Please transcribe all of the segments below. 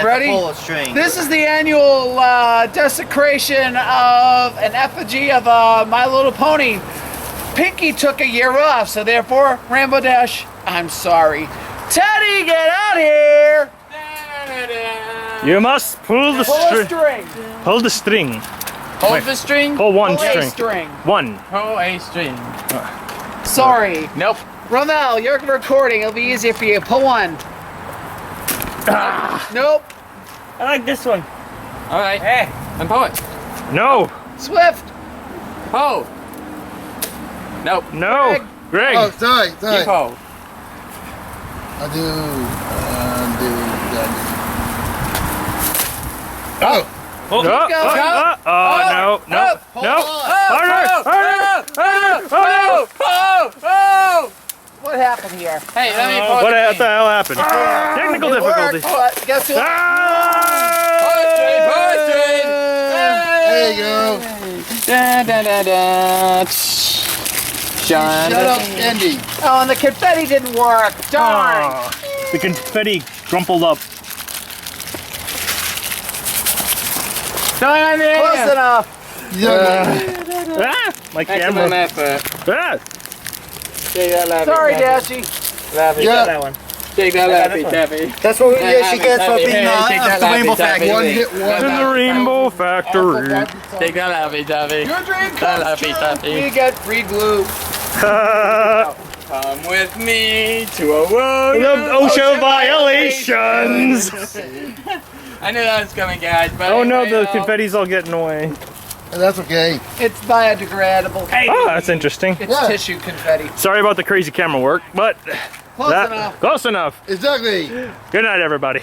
Ready? Pull a string. This is the annual desecration of an effigy of My Little Pony. Pinky took a year off, so therefore, Rambo Dash, I'm sorry. Teddy, get out here! You must pull the string. Pull the string. Hold the string? Pull one Pull a string. One. Pull a string. Sorry. Nope. Romel, you're recording. It'll be easier for you. Pull one. Nope. I like this one. All right. Hey, and pull it. No. Swift. Pull. Nope. No. Greg. Oh, sorry. Keep hold. Undo. Oh. Oh, no. Go. No. No. No. Oh! What happened here? Hey, let me pull What the the hell happened? Technical It difficulty. worked, but guess what? Pull the string. There you go. Da, da, da, da. Shut up, Andy. Oh, and the confetti didn't work. Darn. Oh, the confetti crumpled up. Close enough. My Excellent camera. effort. Take that, Laffy. Sorry, Dashy. Laffy, Yeah. that one. Take that, Laffy, Taffy. That's what Hey, she gets for Taffy, being hey, take that, the Laffy, Rainbow Taffy. Factory. One hit In one. the Rainbow Factory. Take that, Laffy, Taffy. Your dream That, comes Laffy, true. Taffy. We get free glue. Come with me to a world The of OSHA violations. I knew that was coming, guys, but Oh no, you the know. confetti's all getting away. That's okay. It's biodegradable. Oh, that's interesting. It's Yeah. tissue confetti. Sorry about the crazy camera work, but Close enough. close enough. Exactly. Good night, everybody.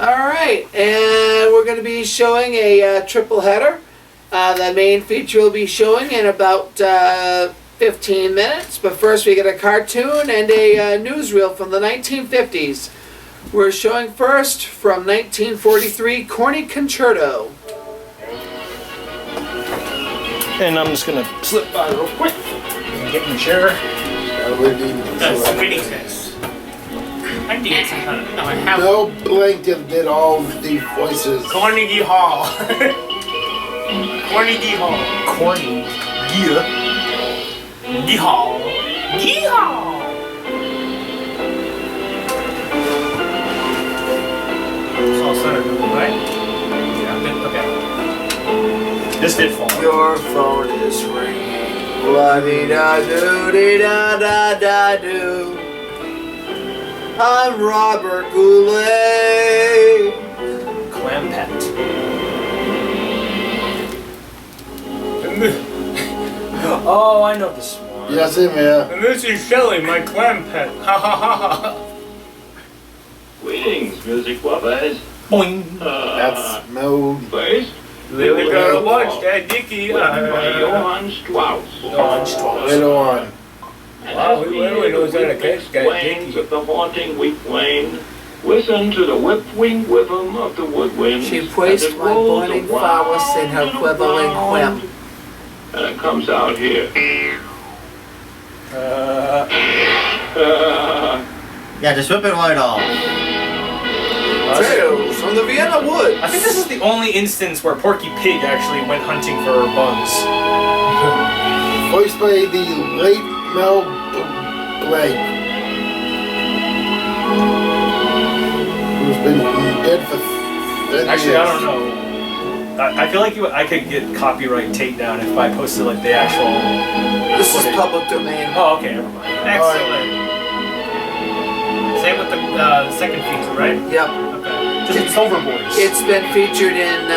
All right, and we're going to be showing a triple header. The main feature will be showing in about 15 minutes, but first we get a cartoon and a newsreel from the 1950s. We're showing first from 1943, Corny Concerto. And I'm just gonna slip by real quick. Get in the chair. That's spinning this. I think it's some kind of. No, I have. Bill Blanken did all the voices. Carnegie Hall. Carnegie Hall. Corny. Yeah. Yeehaw. Yeehaw. It's all centered, right? Yeah. Okay. This did fall. Your phone is ringing. La-dee-da-doo-dee-da-da-da-doo. I'm Robert Goulet. Clam pet. Oh, I know this one. Yes, him, yeah. And this is Shelly, my clam pet. Ha ha ha ha. Greetings, music lovers. Boing. That's Mel. First, Lily got a lunch, Dad Dicky. written by Johann Strauss. Later on. Wow, we really knows that a case guy, Flames of the haunting weak flame. Listen to the whip-wing rhythm of the woodwind. She placed as it my rolls burning around phallus in her and quivering around. whip. And it comes out here. Yeah, just whip it right off. Tales from the Vienna Woods. I think this is the only instance where Porky Pig actually went hunting for bugs. Voiced by the late Mel Blanc. Who's been dead for 30 Actually, years. I don't know. I feel like I could get copyright takedown if I posted like the actual. This is public domain. Oh, okay, never mind. Excellent. Same with the second feature, right? Yep. Okay. Just Silver Boys. It's been featured in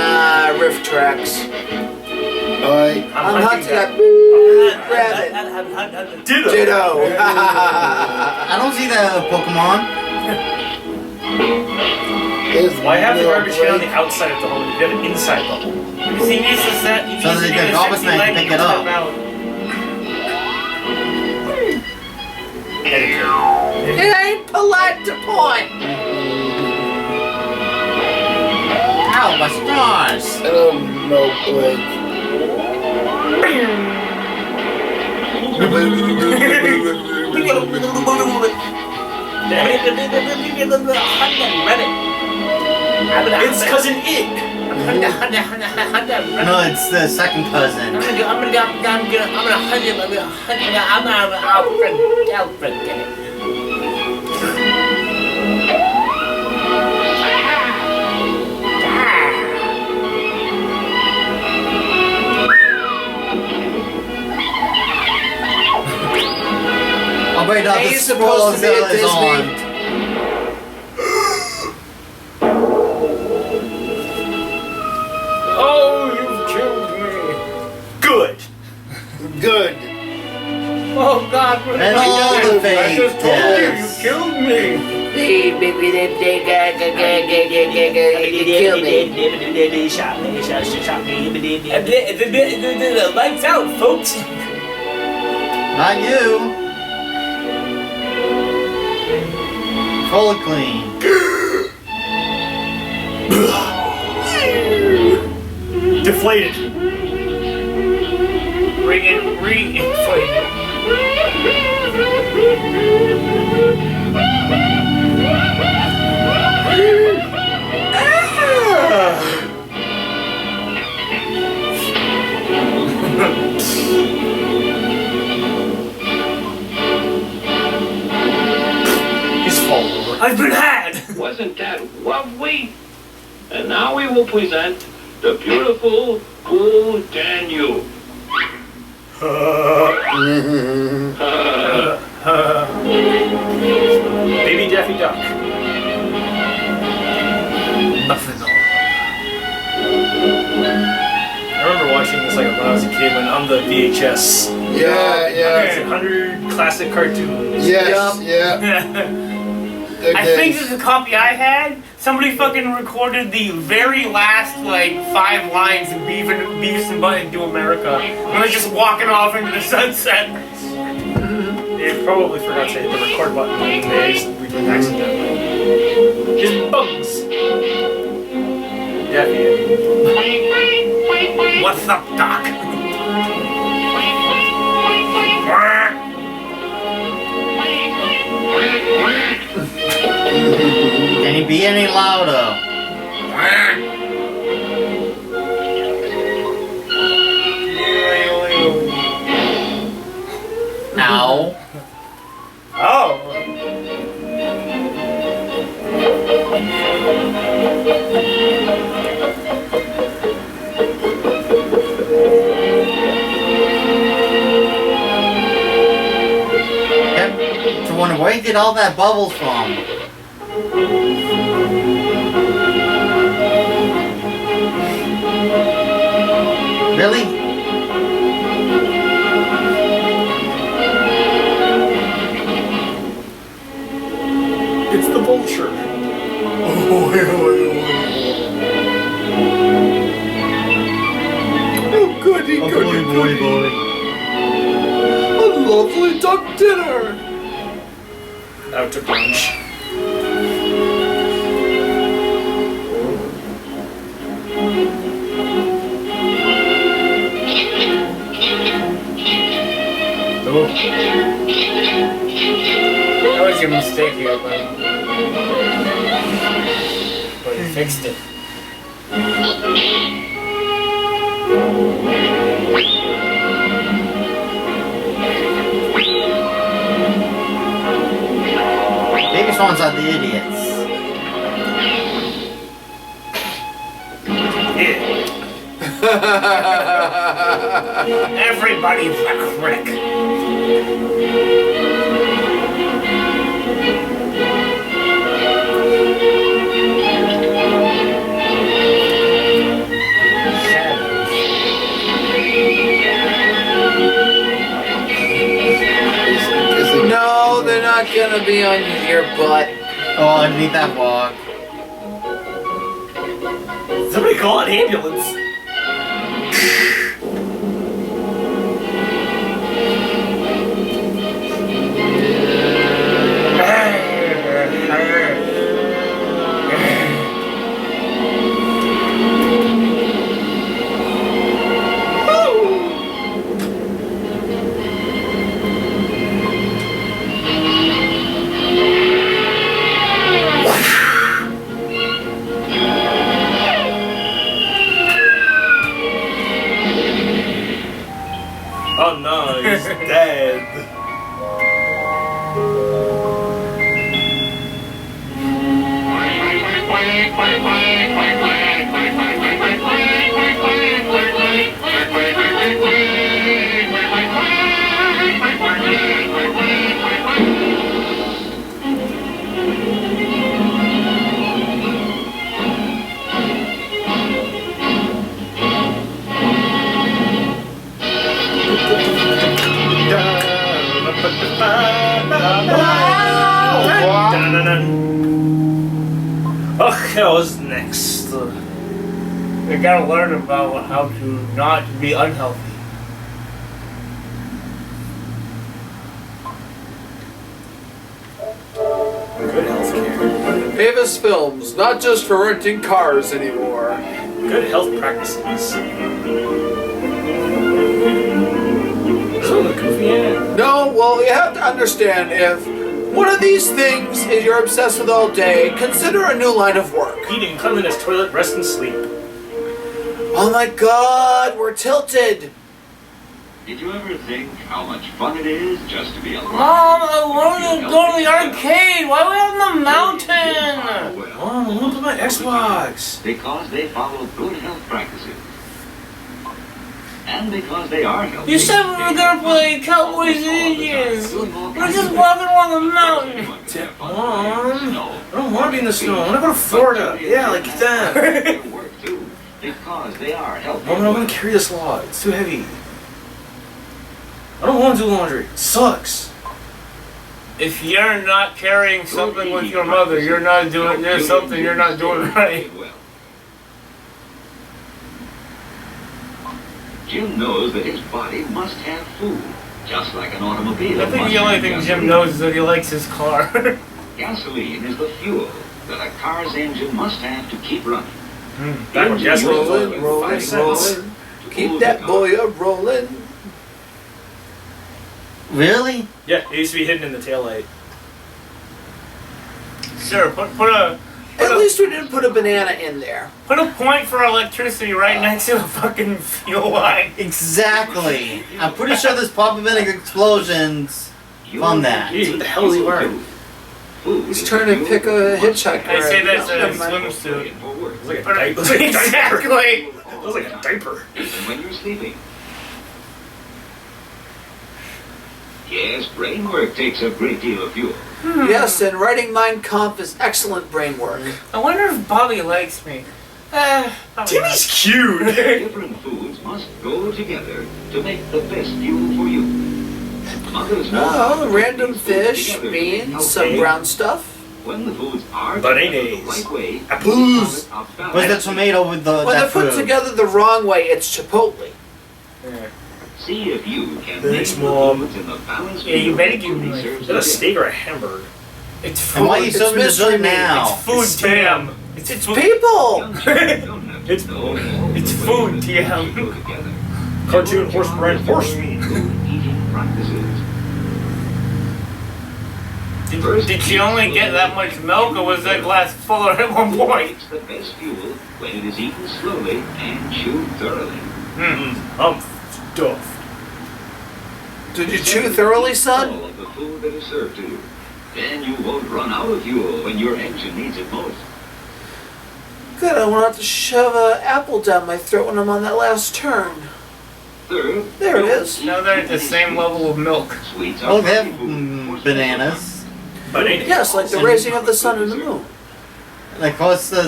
Riff Tracks. Alright. I'm hunting that rabbit. Ditto. I don't see the Pokemon. Why have the garbage can on the outside of the hole? You have it inside the hole. Because he needs to set. He So needs to that get the a garbage sexy man can leg pick to it up. step out. Editor. It ain't polite to point. Ow, my stars! Hello, Mel Blanc. It's cousin It. No, it's the second cousin. Oh wait, no, the He's supposed to be at spoiler is on. Disney. Oh, you've killed me. Good. Good. Oh God, what And have I all done? the fake I just told you, you deaths. killed me. They kill me. The lights out, folks. Not you. Fully clean. Deflated. Re-inflated. He's fallen over. I've been had! Wasn't that lovely? And now we will present the beautiful, cool Danube. Baby Daffy Duck. I remember watching this like when I was a kid when on the VHS. Yeah. 100 classic cartoons. Yes. Yeah. I think this is a copy I had. Somebody fucking recorded the very last like 5 lines of Beavis and Butthead Do America. And they're just walking off into the sunset. They probably forgot to hit the record button when they accidentally. Just bugs. Daffy. What's up, Doc? Can he be any louder? Ow. Oh. Yep. To wonder where he did all that bubbles from. Really? It's the vulture. Oh, goody, goody, goody. A lovely duck dinner. Out to brunch. Oh. That was your mistake here, buddy. But you fixed it. Biggest ones are the idiots. Everybody's a crick. No, they're not gonna be on your butt. Oh, underneath that walk. Somebody call an ambulance. Okay, what's next? We gotta learn about how to not be unhealthy. Good healthcare. Avis Films, not just for renting cars anymore. Good health practices. So the goofy ad. No, well, you have to understand, if one of these things is you're obsessed with all day, consider a new line of work. Eating, cleanliness, toilet, rest, and sleep. Oh my god, we're tilted. Did you ever think how much fun it is just to be alive? Mom, I want to go to the arcade. Why are we on the mountain? Well, Mom, look at my Xbox. because they follow good health practices. And because they are healthy. You said we were gonna play Cowboys and Indians. We're just walking along the mountain. Mom, I don't want to be in the snow. I want to go to Florida. Yeah, like that. They work too, because they are healthy. Mom, I don't want to carry this log. It's too heavy. I don't want to do laundry. It sucks. If you're not carrying something with your mother, you're not doing. There's something you're not doing right. Jim knows that his body must have food, just like an automobile. I think must the only have thing Jim gasoline. knows is that he likes his car. Gasoline is the fuel that a car's engine must have to keep running. Back when gasoline was Rolling, like rolling, 5 cents. rolling. Keep that boy a rolling. Really? Yeah, it used to be hidden in the taillight. Sure, put a At least we didn't put a banana in there. put a point for electricity right next to the fucking fuel line. Exactly. I'm pretty sure there's probably been explosions from that. Jeez, what the hell is he wearing? He's trying to pick a hitchhiker. I say that's a Never mind. swimsuit. It was like a diaper. It was like a diaper. Exactly. It was like a diaper. Even when you're sleeping. Yes, brain work takes a great deal of fuel. Yes, and writing Mein Kampf is excellent brain work. I wonder if Bobby likes me. Probably Timmy's cute. Different foods must go together to make the best fuel for you. Mothers know how Oh, to random put these foods fish, together to beans, make some healthy. brown stuff. When the foods are Bananas. together the right way, Apples. Where's the tomato with the When they're that put food? together the wrong way, it's chipotle. See if you can Thanks, make Mom. the foods in the balanced Yeah, you meal better that give me Tony my serves Is that a together. steak or a hamburger? It's And food. why are you It's serving mystery dessert meat. now? It's food, TM. It's food. People! Young children don't have to It's- know all it's the food, ways TM. that go together. Cartoon horse bread, horse meat. Good eating practices. Did she only get that much milk, or was that glass fuller at one point? It's the best fuel when it is eaten slowly and chewed thoroughly. I'm stuffed. Did you chew thoroughly, son? All of the food that is served to you. Then you won't run out of fuel when your engine needs it most. Good, I won't have to shove an apple down my throat when I'm on that last turn. Third, There it don't is. eat Now they're at the any same sweets. level of milk. Sweets are Oh, they have healthy food for bananas. Bananas. Yes, like the raising of the sun and the moon. Like what's the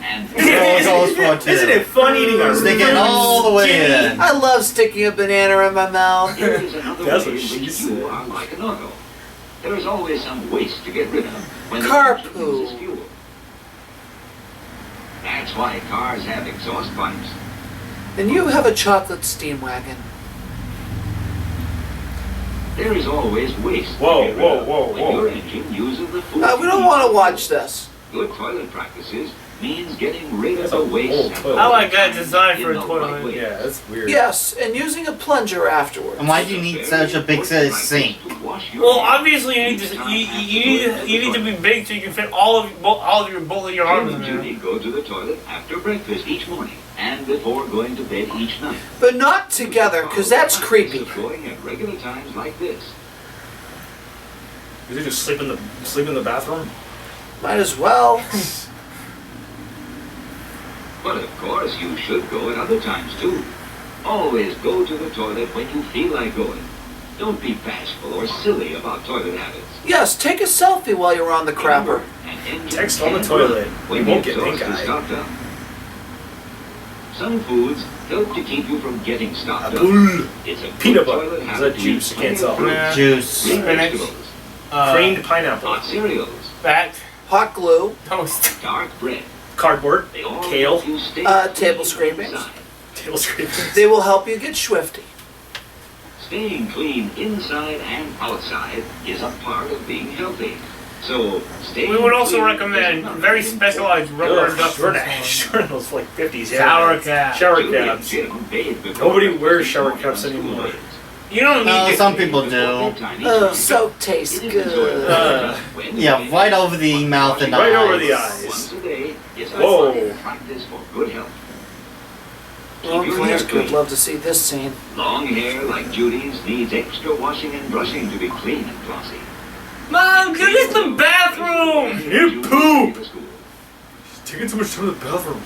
And goes for too. Isn't it fun eating our Stick it all the way in. I love sticking a banana in my mouth. there is another That's way what in she which said. you are like an auto. There is always some waste to get rid of when the Car engine poo. uses fuel. That's why cars have exhaust pipes. And you have a chocolate steam wagon. There is always waste Whoa, to get rid whoa, of whoa, when whoa. your engine uses the food. We don't want to watch this. Good toilet practices means getting rid of That's the a waste. old and toilet. I like that design in for a the right toilet. way. Yeah, that's weird. Yes, and using a plunger afterwards. And why do you need such a big Very sink? important to wash your Well, hands obviously you need to you need to be big so you can fit all of both of your arms in Jim and there. Judy go to the toilet after breakfast each morning and before going to bed each night. But not together, because that's creepy. Going at regular times like this. Did they just sleep in the bathroom? Might as well. But of course, you should go at other times too. Always go to the toilet when you feel like going. Don't be bashful or silly about toilet habits. Yes, take a selfie while you're on the crapper. An engine Text on the can toilet. run when You the won't get exhaust pink is eye. stopped up. Some foods help to keep you from getting stopped up. Apple. It's a good Peanut butter. toilet Is habit that to juice? eat I can't plenty of tell. fruits, Juice. green Spinach. vegetables, Creamed pineapple. Hot cereals, That Hot glue. toast. dark bread. Cardboard. They all Kale. help you stay Table clean scrapings. inside. Table scrapings. They will help you get swifty. Staying clean inside and outside is a part of being healthy. So staying We would also clean recommend is not very just specialized rubber ducks. Sure, those like 50s. Shower cap. Shower Julie and caps. Jim bathe before Nobody breakfast wears in the shower morning caps on school anymore. days. You don't need No, to. some people do. Oh, soap tastes good. Yeah, right over the mouth and Right eyes. over the eyes. Once a day is a Whoa. fine practice for good health. Well, Keep your Claire hair would clean. love to see this scene. Long hair like Judy's needs extra washing and brushing to be clean and glossy. Mom, go to the bathroom. You poop. For school. Taking so much time in the bathroom.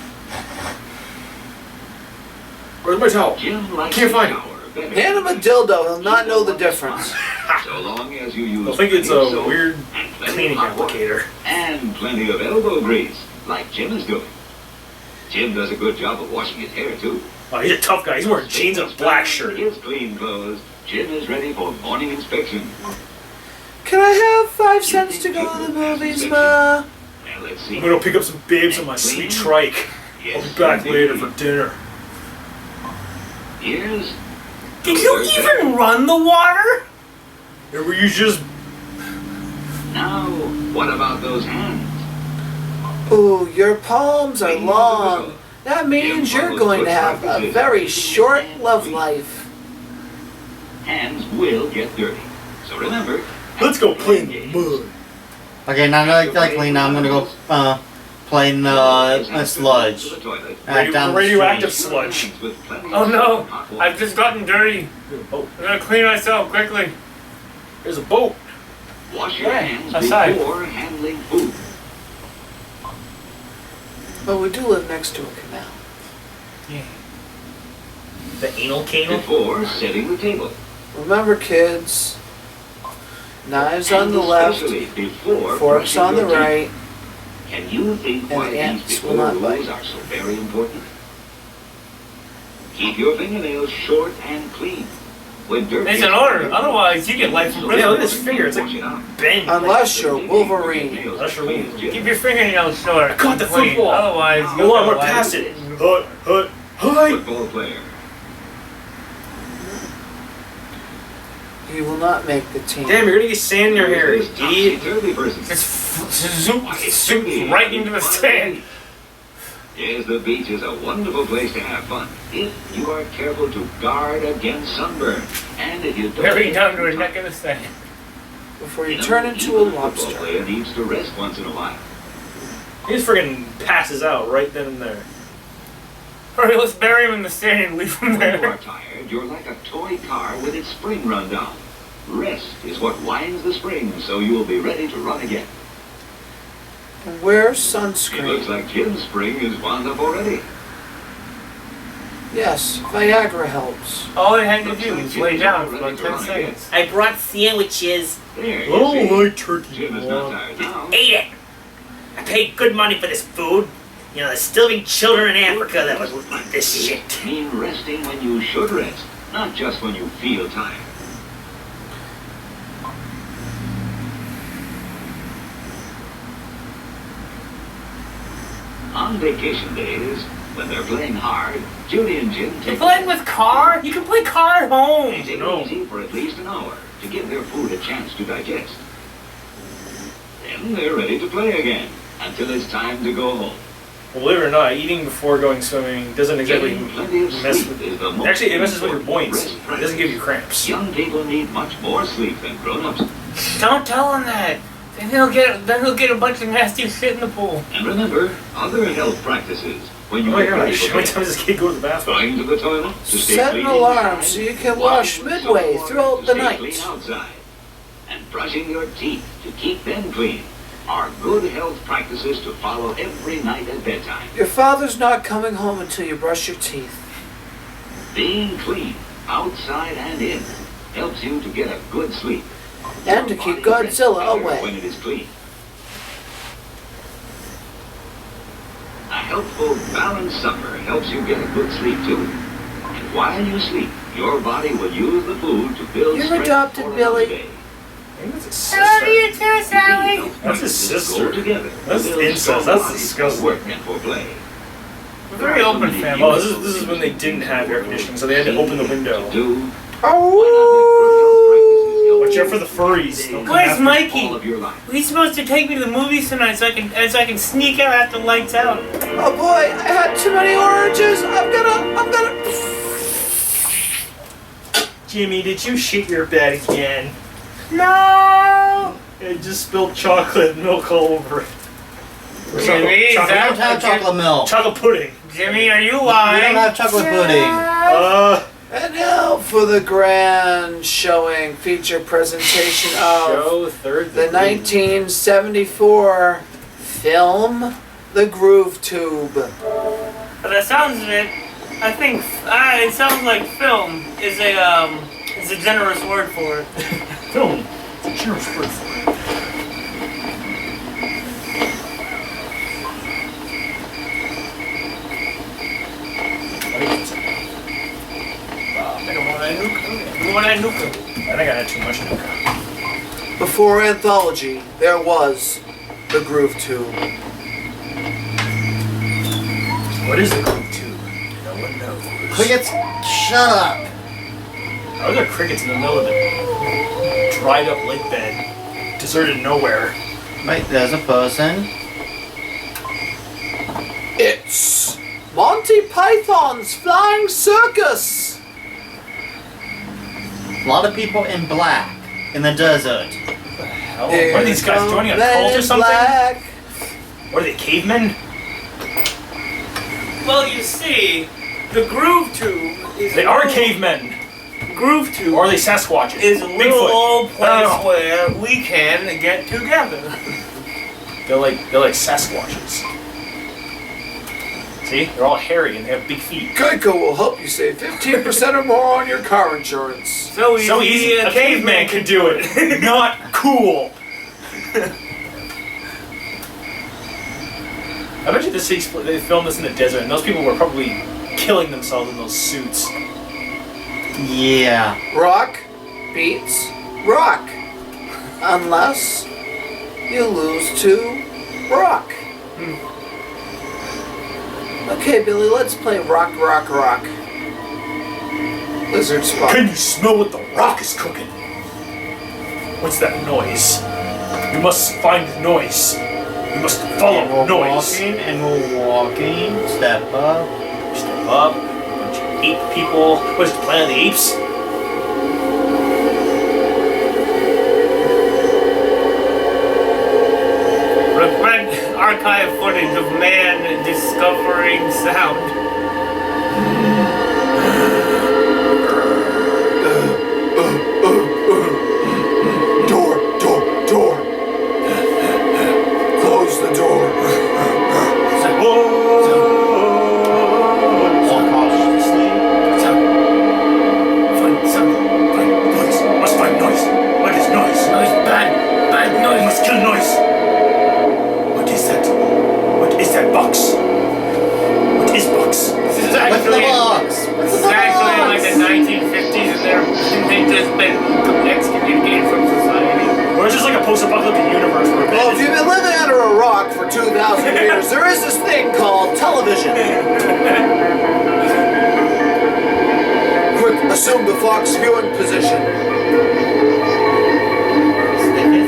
Where's my towel? Jim likes Can't to find it. shower better. Hand him a dildo, he'll not know the difference. So long as you use I think it's plenty of a soap weird and plenty cleaning of hot water applicator. and plenty of elbow grease, like Jim is doing. Jim does a good job of washing his hair too. Oh, he's a tough guy. He's wearing jeans and a black shirt. His clean clothes. Jim is ready for morning inspection. Can I have 5 cents to go to the movies, Ma? Now let's see. I'm gonna pick up some babes on my sweet trike. I'll be back later for dinner. Here's Did you even run the water? Or were you just... now. What about those hands? Ooh, your palms are long. That means you're going to have a very short love life. Hands will get dirty. So remember. Let's go play in the mud. Okay, now likely now I'm gonna go play in the sludge. Down the Radioactive street. sludge. Oh no, I've just gotten dirty. Oh, I'm gonna clean myself quickly. there's a boat. Wash your hands outside. before handling food. But we do live next to a canal. The anal canal? Before setting the table. Remember, kids, knives on And the left, especially before forks brushing on the your teeth. right. Can you think And why these ants will before not rules bite. are so very important? Keep your fingernails short and clean. When dirt It's gets an order, on otherwise you get life in Yeah, look at prison. his finger. It's like wash it out. bend. Unless you're Wolverine. Unless you're Wolverine. Keep your fingernails short. I caught the and clean, football. Otherwise, Hold you'll on, get we're life. past it. Hut, hut, hi. Football player. You will not make the team. Damn, you're gonna get sand in your hair, you idiot. Topsy-turvy person. Just zoom right into the sand. Yes, the beach is a wonderful place to have fun if you are careful to guard against sunburn. And if you don't Bury get down to a too neck in the sand. Before you know, turn into a even football lobster. player needs to rest once in a while. He just friggin' passes out right then and there. Alright, let's bury him in the sand and leave him When you are there. tired, you're like a toy car with its spring run down. Rest is what winds the spring, so you will be ready to run again. And wear It looks sunscreen. like Jim's spring is wound up already. Yes, Viagra helps. All I had to do was lay down for about 10 seconds. I brought sandwiches. There, you Oh, see. like turkey. Jim is not tired now. Ate it. I paid good money for this food. You know, there's still be children in Africa that would eat this shit. Mean resting when you should rest, not just when you feel tired. On vacation days, when they're playing hard, Judy and Jim You're take playing with car? You can play car at They home. take it easy for at least an hour to give their food a chance to digest. Then they're ready to play again until it's time to go home. Believe it or not, eating before going swimming doesn't exactly Getting plenty of mess sleep with... is the most Actually, it messes with your important points. rest It doesn't give you cramps. Young people need much more sleep than grown-ups. Don't tell him that. Then he'll get a bunch of nasty shit in the pool. And remember, other health practices when you Oh my get ready gosh, for how many bed. times does this kid go to the bathroom? Going to the toilet to stay Set an clean alarm inside, so you can washing wash with midway soap water throughout to the stay night. clean outside. And brushing your teeth to keep them clean are good health practices to follow every night at bedtime. Your father's not coming home until you brush your teeth. Being clean, outside and in, helps you to get a good sleep. And to Your keep body rests Godzilla better away. when it is clean. A healthful, balanced supper helps you get a good sleep too. And while you sleep, your body will use the food to build You're strength adopted, for another Billy. day. think that's his I love sister. you too, Sally. That's his sister. Go together. That's Build incest. strong That's bodies disgusting. for work and for play. We're very open family. Oh, this is when they didn't have air conditioning, so they had to open the window. Do Watch out for the furries. They'll come Where's after- Mikey? all of your life. He's supposed to take me to the movies tonight so I can sneak out after lights out. Oh boy, I had too many oranges. I'm gonna. Jimmy, did you shit your bed again? No! It just spilled chocolate milk all over it. Jimmy, is We don't that have chocolate milk. Chocolate pudding. Jimmy, are you We lying? don't have chocolate pudding. And now for the grand showing feature presentation of Show third. the 1974 film The Groove Tube. By the sounds of it, I think it sounds like film is a generous word for it. Film. It's a generous word for it. I think I had too much Nuka. Before Anthology, there was The Groove Tube. What is the Groove Tube? No one knows. Crickets, shut up. How are there crickets in the middle of the dried up lake bed? Deserted nowhere. Wait, there's a person. It's Monty Python's Flying Circus! A lot of people in black in the desert. Hell, what are these guys joining a cult or something? Black. What are they, cavemen? Well, you see, the Groove Tube is They are cavemen. Groove Tube Or are they Sasquatches? is a little Bigfoot. old place Oh. where we can get together. They're like Sasquatches. See? They're all hairy and they have big feet. Geico will help you save 15% or more on your car insurance. So easy, a caveman could do it. Not cool. I bet you they filmed this in the desert and those people were probably killing themselves in those suits. Yeah. Rock beats rock. Unless you lose to rock. Okay, Billy, let's play rock, rock, rock. Lizard spot. Can you smell what the rock is cooking? What's that noise? We must find the noise. We must follow We're noise. walking and we're walking. Step up. Step up. A bunch of ape people. What is it, Planet of the Apes? Red archive footage of man discovering sound. Door. Close the door. Must find noise. What is noise? Bad noise. Must kill noise. What is that? What is that box? What is box? This is What's the actually, box? this is actually in like the 1950s, and they've just been excommunicated from society. Or it's just like a post-apocalyptic universe where Well, if you've been living under a rock for 2,000 years, there is this thing called television. Quick, assume the fox viewing position.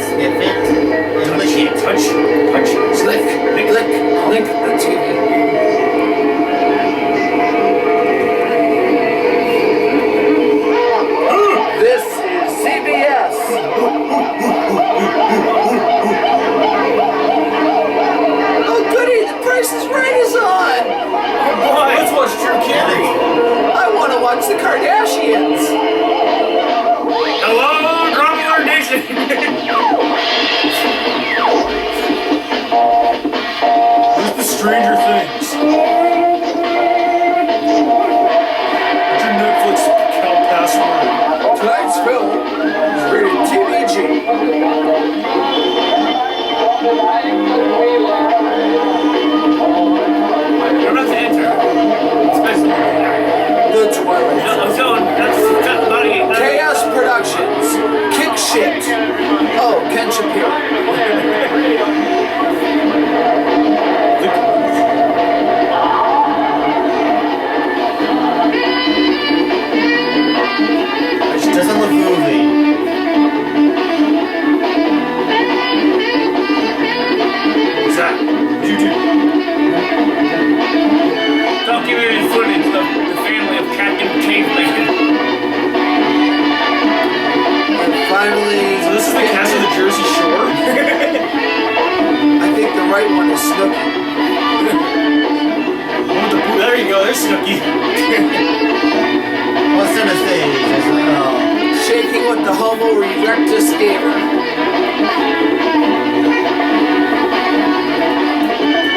Sniff it, and lick it. touch, Lick the TV. This is CBS. Oh goody, The Price is Right is on. Boy, let's watch Drew Carey. I want to watch the Kardashians. hello, Drummer Nation. Where's the Stranger Things? What's your Netflix account password? Tonight's film is rated TVG. You're about to enter. Especially. The Twilight Zone. That's buddy. Chaos Productions. Kick shit. right one is Snooki. There you go, there's Snooki. What's in the stage? Shaking with the Homo erectus gamer.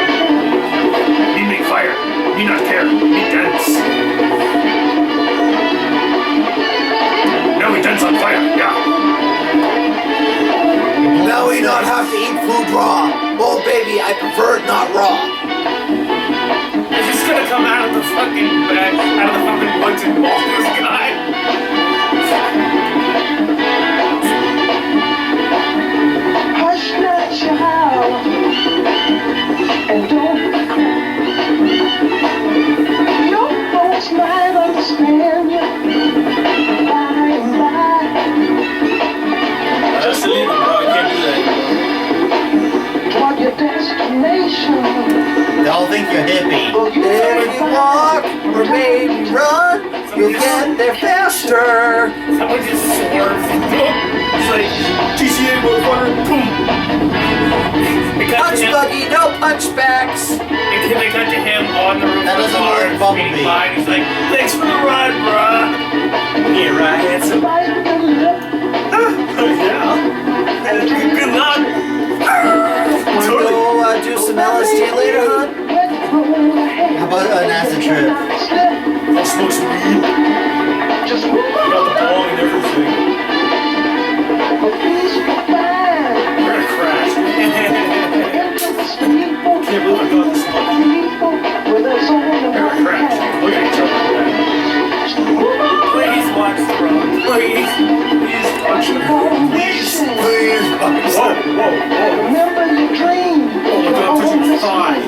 Me make fire. Me not care. Me dance. Now we dance on fire. Yeah. Now we not have to eat food raw. Oh baby, I prefer it not raw. Is this gonna come out of the fucking bag, out of the fucking woods and maul this guy? Hush not, child, and don't cry. Your folks might understand you by and by. That's the leader, bro. I can't do that. Toward your destination. They all think you're hippie. If you walk or maybe run, you'll get there faster. Someone just swerved. It's like GTA motherfucker. Boom. Punch buggy, no punchbacks. They cut to him on the roof That of the doesn't car, work, and Bumblebee. speeding by, and he's like, "Thanks for the ride, bruh." Yeah, right. Handsome. Yeah. Good luck. Wanna go do some LSD later, hon? How about an acid trip? I'll smoke some weed. Just move Got the bong and everything. We're gonna crash. Can't believe I got this lucky. We're gonna crash. Look at each other. Please watch the road. Please. Please watch the road. Please. Whoa, whoa, whoa. Remember your dream. Oh my god, I'm touching your thigh.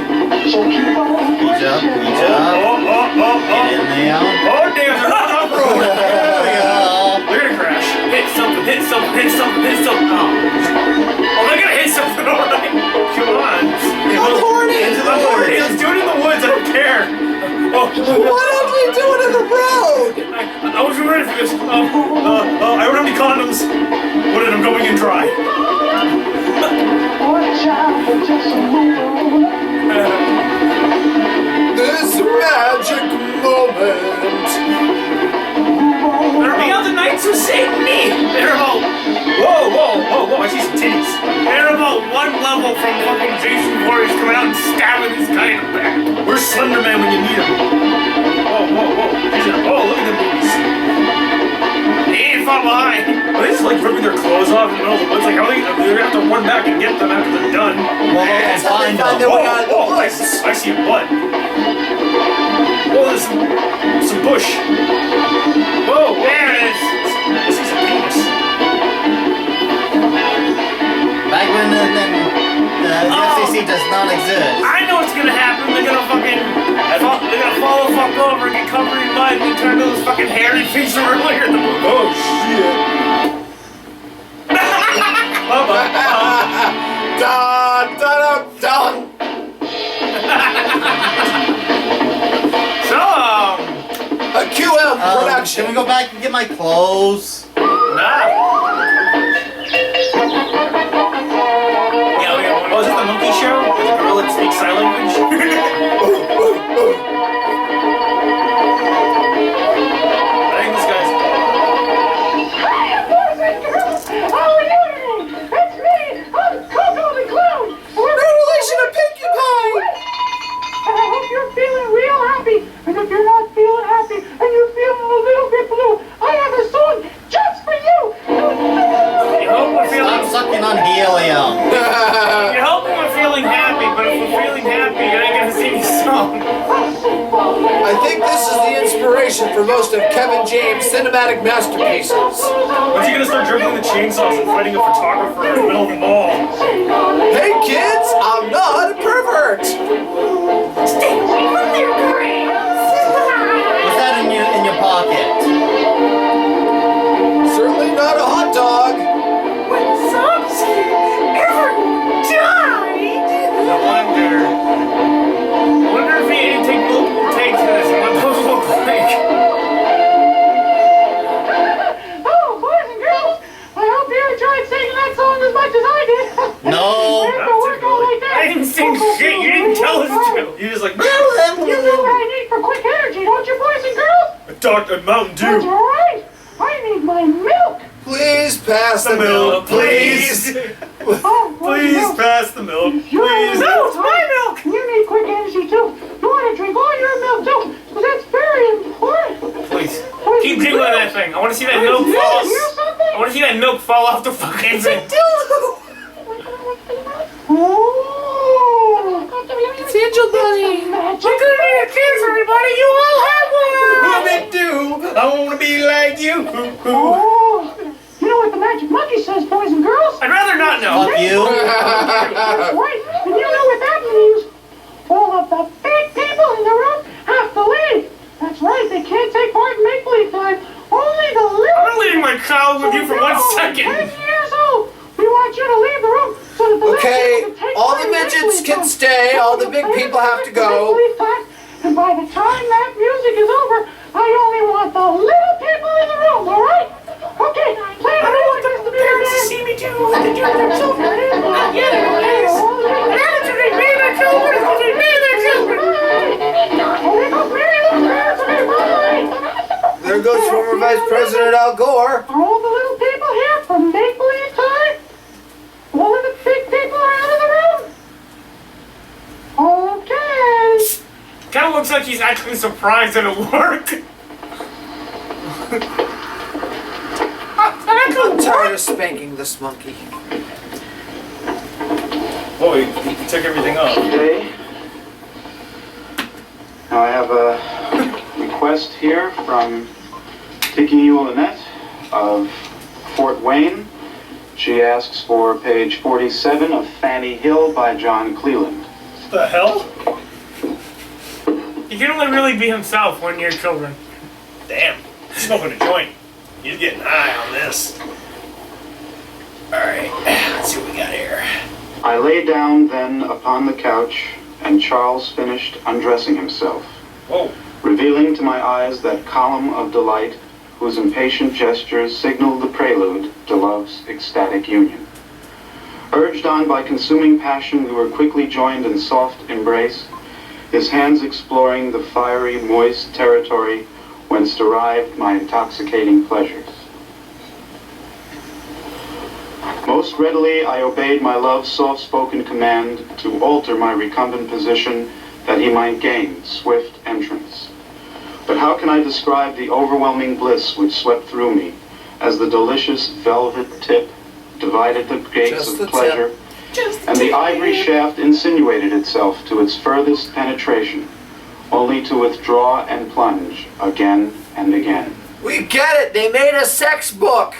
So keep on Reach up, reach up. Get in there. Oh damn, they're not off-road. There we go. They're gonna crash. Hit something, hit something, hit something, hit something. Oh, they're gonna hit something, alright. Come on. I'm horny. Into the I'm woods. horny. Let's do it in the woods, I don't care. Oh, What else we doing in the road? I wasn't ready for this. I don't have any condoms. What did I'm going in dry? Watch out for just a moment. This magic moment. There are the other knights who saved me. They're about, Whoa, whoa, whoa, whoa, I see some titties. they're about one level from fucking Jason Voorhees coming out and stabbing this guy in the back. Where's Slender Man when you need him? Whoa, whoa, whoa. Oh, look at the movies. He ain't far behind. Are they just like ripping their clothes off in the middle of the woods? Like, how are they, they're gonna have to run back and get them after they're done. Well, let's find Find them. their way out of the Whoa, I woods. see a butt. Whoa, there's some bush. Whoa, There it is. I see some penis. Back when the FCC does not exist. I know what's gonna happen. They're gonna fucking, they're gonna fall the fuck over and get covered in mud and turn to those fucking hairy things from earlier in the movie. Oh, shit. Dun, dun, dun, dun. So, A QM production. Can we go back and get my clothes? nah. Yeah, oh, is this the monkey show? With the girl that speaks sign language? I think this guy's... Hey, boys and girls, how are you today? It's me, I'm Coco the Clown. No relation to Pinkie Pie. And I hope you're feeling real happy. And if you're not feeling happy and you're feeling a little bit blue, I have a song just for you. You hope we're Stop feeling, sucking on helium. you hope we're feeling happy, but if we're feeling happy, you ain't gonna sing this song. I think this is the inspiration for most of Kevin James' cinematic masterpieces. When's he gonna start drinking the chainsaws and fighting a photographer in the middle of the mall? Hey kids, I'm not a pervert. Stay away from their brains. What's that in your pocket? Certainly not a hot dog. When Zomsky ever died. I wonder if he ain't take multiple takes of this and what those look like. Oh, boys and girls, I hope you enjoyed singing that song as much as I did. No. I have to work all day Mountain That's Dew. right. I need my milk. Please pass the milk, please. Oh, Please pass the milk, please. No, it's my milk. You need quick energy too. You want to drink all your milk too, because that's very important. Please. Keep jiggling that thing. I want to see that milk fall off. I want to see that milk fall off the fucking thing. Oh, It's Angel Bunny. We're gonna need a kiss, everybody. You all have one. I want to be like you. Oh, you know what the magic monkey says, boys and girls? I'd rather not know. Fuck you. That's right. And you know what that means? All of the big people in the room have to leave. That's right. They can't take part in make-believe time. Only the I'm little. not leaving my child with you for 1 second. 10 years old. We want you to leave the room so that the little Okay, people can take all part the in midgets make-believe can time. stay, all the big people have to go. Make-believe time. And by the time that music is over, I only want the little people in the room, all right? Okay, play the music is the Parents to see me do what they do with their children. Not yet, anyways. And I'm to be their children. It's going to be their children. There goes former Vice President Al Gore. Are all the little people here from make-believe time? All of the big people are out of the room? Okay. Kind of looks like he's actually surprised that it worked. I'm tired of spanking this monkey. Oh, he took everything off. Okay. Now I have a request here from Tiki Lynette of Fort Wayne. She asks for page 47 of Fanny Hill by John Cleland. The hell? He can only really be himself when you're children. Damn. Smoking a joint. He's getting high on this. Alright, let's see what we got here. I lay down then upon the couch, and Charles finished undressing himself, Whoa. revealing to my eyes that column of delight whose impatient gestures signaled the prelude to love's ecstatic union. Urged on by consuming passion, we were quickly joined in soft embrace, his hands exploring the fiery, moist territory whence derived my intoxicating pleasures. Most readily I obeyed my love's soft-spoken command to alter my recumbent position that he might gain swift entrance. But how can I describe the overwhelming bliss which swept through me as the delicious velvet tip divided the gates Just the of pleasure, and the ivory shaft insinuated itself to its furthest penetration, only to withdraw and plunge again and again. We get it. They made a sex book.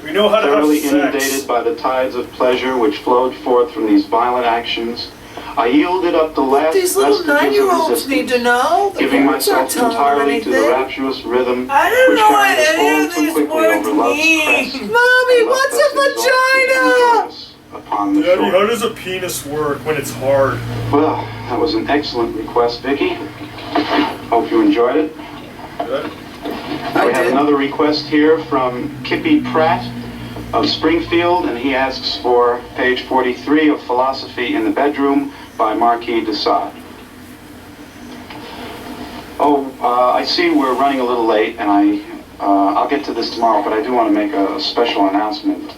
We know how to Thoroughly have inundated sex. by the tides of pleasure which flowed forth from these violent actions, I yielded up the last These little vestiges of 9-year-olds resistance, need to know. The giving parents aren't myself telling them entirely to the anything. rapturous rhythm I don't which know what carried us any all of too these quickly words over love's mean. crest, Mommy, and left what's us a exhausted vagina? and joyless upon the Daddy, shore. how does a penis work when it's hard? Well, that was an excellent request, Vicky. Hope you enjoyed it. Good. We have another request here from Kippy Pratt of Springfield, and he asks for page 43 of Philosophy in the Bedroom by Marquis de Sade. I see we're running a little late, and I'll get to this tomorrow, but I do want to make a special announcement.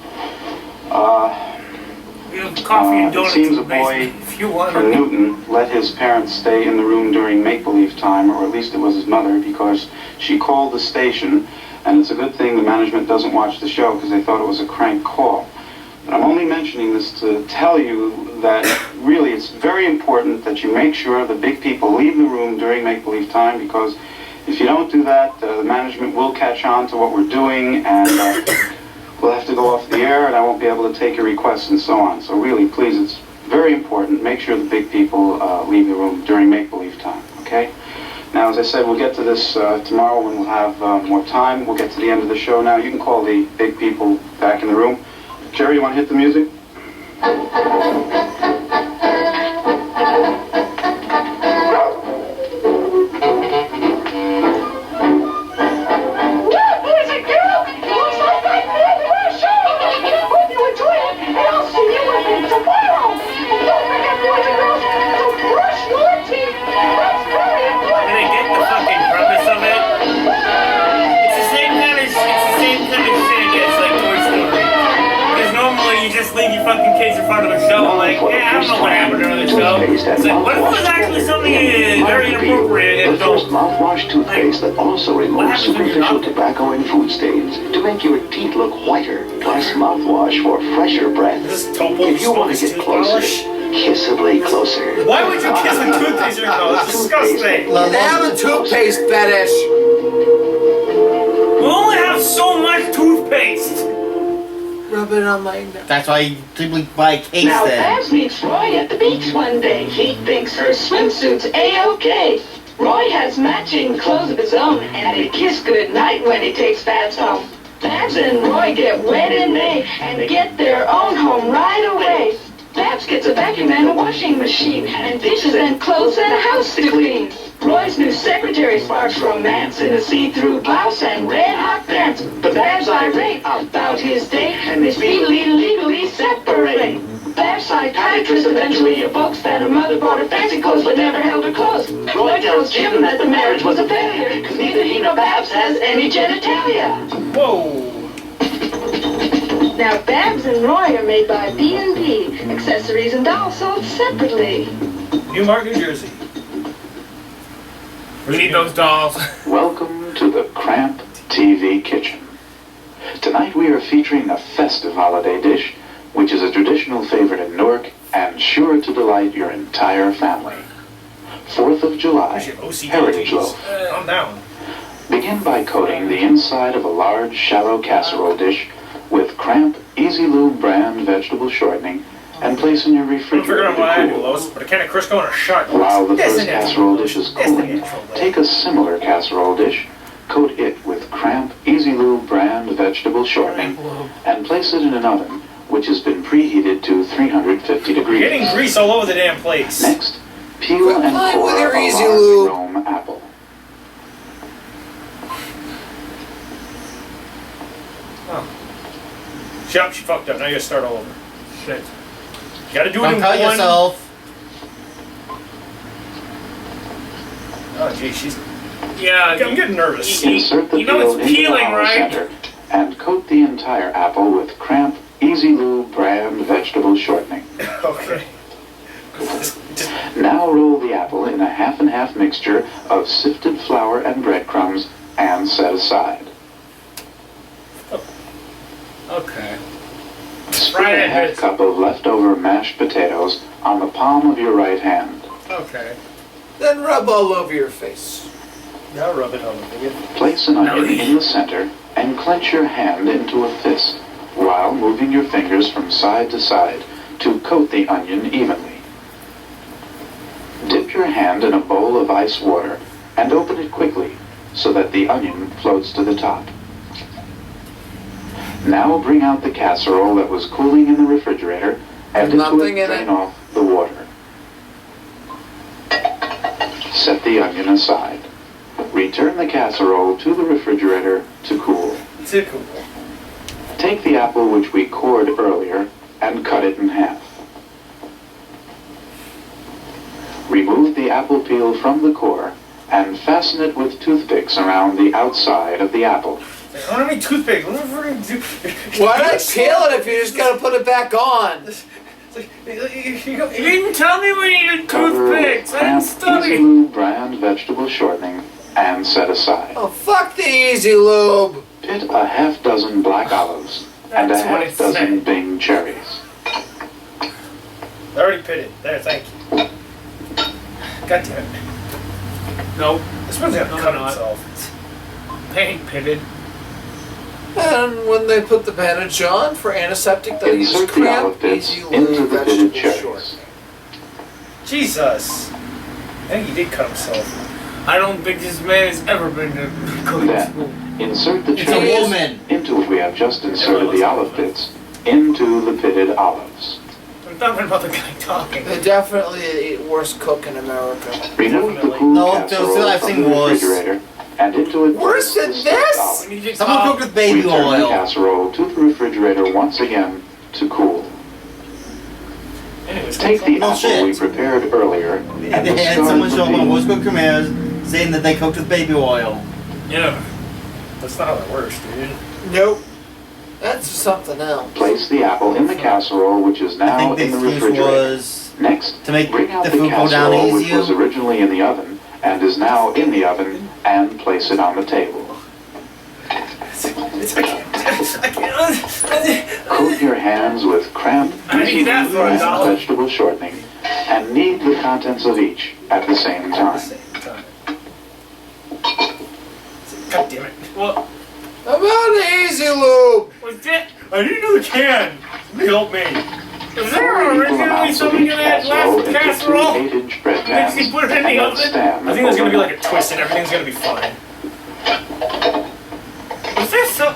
We have coffee and It donuts seems in a the boy basement if you want. from Newton let his parents stay in the room during make-believe time, or at least it was his mother, because she called the station, and it's a good thing the management doesn't watch the show because they thought it was a crank call. But I'm only mentioning this to tell you that really it's very important that you make sure the big people leave the room during make-believe time, because if you don't do that, the management will catch on to what we're doing, and we'll have to go off the air, and I won't be able to take your requests and so on. So really, please, it's very important. Make sure the big people leave the room during make-believe time, okay? Now, as I said, we'll get to this tomorrow when we'll have more time. We'll get to the end of the show now. You can call the big people back in the room. Jerry, you want to hit the music? Did I get the fucking premise of it? like, yeah, I don't know what happened during the show. It's like, what if it was actually something very inappropriate? The first mouthwash toothpaste that also removes superficial tobacco and food stains to make your teeth look whiter, plus mouthwash for fresher breath. If you want to get closer, kissably closer. Why would you kiss a toothpaste? That's disgusting. They have a toothpaste fetish. We only have so much toothpaste. Rub it on my neck. That's why you typically buy a case Now, then. Babs meets Roy at the beach one day. He thinks her swimsuit's A-OK. Roy has matching clothes of his own, and they kiss goodnight when he takes Babs home. Babs and Roy get wed in May, and they get their own home right away. Babs gets a vacuum and a washing machine, and dishes and clothes and a house to clean. Roy's new secretary sparks romance in a see-through blouse and red-hot pants. But Babs irate about his date, and they speedily legally separate. Babs' psychiatrist eventually evokes that her mother bought her fancy clothes but never held her close. Roy tells Jim that the marriage was a failure, cause neither he nor Babs has any genitalia. Whoa. Now, Babs and Roy are made by B&B, accessories and dolls sold separately. Newmark, New Jersey. We need those dolls. Welcome to the Cramp TV Kitchen. Tonight we are featuring a festive holiday dish, which is a traditional favorite in Newark and sure to delight your entire family. 4th of July, Heritage Loaf. I'm down. Begin by coating the inside of a large, shallow casserole dish with Cramp Easy Lube brand vegetable shortening and place in your I'm refrigerator figuring out what I to do, cool. Lois, but a can of Crisco and a shot. While the That's first the natural casserole way. dish is That's the cooling, natural way. take a similar casserole dish, coat it with Cramp Easy Lube brand vegetable shortening, and place it in an oven which has been preheated to 350 You're degrees. getting grease all over the damn place. Next, peel and playing with core your a Easy large Lube. Rome apple. Shut up, she fucked up. Now you gotta start all over. Shit. You gotta do it Don't in cut one. yourself. Oh, gee, she's. Yeah, I'm getting nervous. Insert the You know peel it's into the peeling, hollow right? center and coat the entire apple with Cramp Easy Lube brand vegetable shortening. Okay. Now roll the apple in a half and half mixture of sifted flour and breadcrumbs and set aside. Okay. Spread a half cup of leftover mashed potatoes on the palm of your right hand. Okay. Then rub all over your face. Now rub it on the Place an onion in the center and clench your hand into a fist while moving your fingers from side to side to coat the onion evenly. Dip your hand in a bowl of ice water and open it quickly so that the onion floats to the top. Now bring out the casserole that was cooling in the refrigerator and into Nothing it in drain it. off the water. Set the onion aside. Return the casserole to the refrigerator to cool. Tickle. Take the apple which we cored earlier and cut it in half. Remove the apple peel from the core and fasten it with toothpicks around the outside of the apple. I don't have any toothpicks. What am I do? Why not peel it if you just gotta put it back on? You didn't tell me we needed Cover with toothpicks. I didn't Cramp Easy study. Lube brand vegetable shortening and set aside. Oh, fuck the Easy Lube. Pit a half dozen black olives and a That's what half it dozen said. Bing cherries. I already pitted. There, thank you. God damn it. Nope. This one's gonna cut itself. Paint pitted. And when they put the bandage on for antiseptic, they use Insert the olive Cramp bits Easy into Lube the pitted vegetable cherries. shortening. Jesus. I think he did cut himself. I don't think this man has ever been to cooking school. Then, insert the It's a cherries woman. into which we have just inserted the olive bits into the pitted olives. I'm talking about the guy talking. They're definitely the worst cook in America. Remove the cool No, casserole I've from seen the worse. refrigerator and into it Worse place than the stuffed this? olive. We need to Someone talk. cooked with baby Return the oil. casserole to the refrigerator once again to cool. Anyways, Take the No apple shit. we prepared earlier and They had someone show up on discard What's the Good Premieres saying that they cooked with baby oil. Yeah. That's not how that works, dude. Nope. That's something else. Place the apple in the casserole, which is I now think in the the excuse refrigerator. was Next, to make bring out the the food go down casserole, which was easier. originally in the oven and is now in the oven, and place it on the table. Coat your hands with cramped I need that for and $1. vegetable shortening, and knead the contents of each at the same time. God damn it. Well, About Easy Loop. what's that? I need another can. Help me. Is there originally something in that last casserole? 8-inch bread Makes pans, me put it in the and oven? stand I think there's gonna be like a overnight. twist and everything's gonna be fine. Was there some...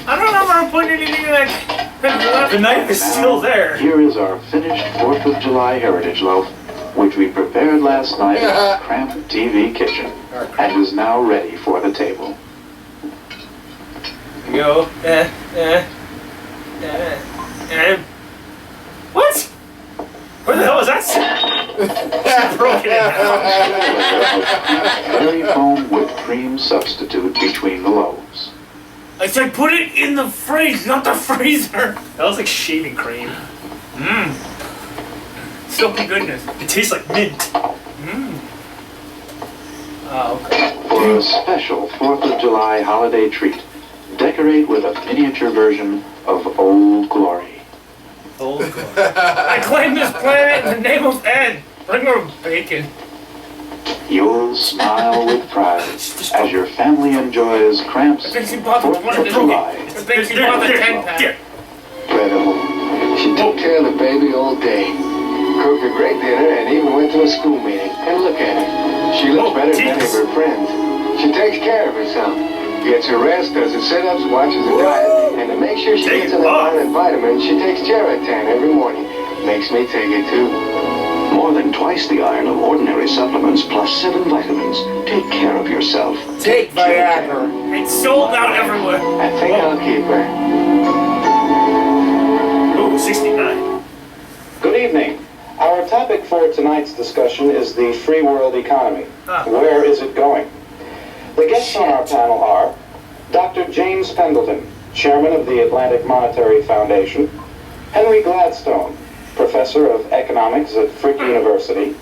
I don't remember putting anything in that... The knife is still there. Here is our finished 4th of July heritage loaf, which we prepared last night in our cramped TV kitchen, and is now ready for the table. Here we go. What? Where the hell was that? Broken in half. Dairy foam whipped cream substitute between the loaves. I said put it in the fridge, not the freezer. That was like shaving cream. Mmm. Soapy goodness. It tastes like mint. Mmm. Oh, okay. For a special 4th of July holiday treat, decorate with a miniature version of Old Glory. Old glory. I claim this planet in the name of Ed. Bring more bacon. You'll smile with pride as your family enjoys Cramp's I think she bought the 4th of July. I think she bought the 10-pack. Incredible. She took care of the baby all day. Cooked a great dinner and even went to a school meeting. And look at her. She looks better than any of her friends. She takes care of herself. Gets her rest, does her sit-ups, watches her diet, and to make sure she gets enough iron and vitamins, she takes Geratan every morning. Makes me take it too. More than twice the iron of ordinary supplements plus 7 vitamins. Take care of yourself. Take Viagra. It's sold out everywhere. I think I'll keep her. Ooh, 69. Good evening. Our topic for tonight's discussion is the free world economy. Where is it going? The guests on our panel are Dr. James Pendleton, Chairman of the Atlantic Monetary Foundation, Henry Gladstone, Professor of Economics at Frick University,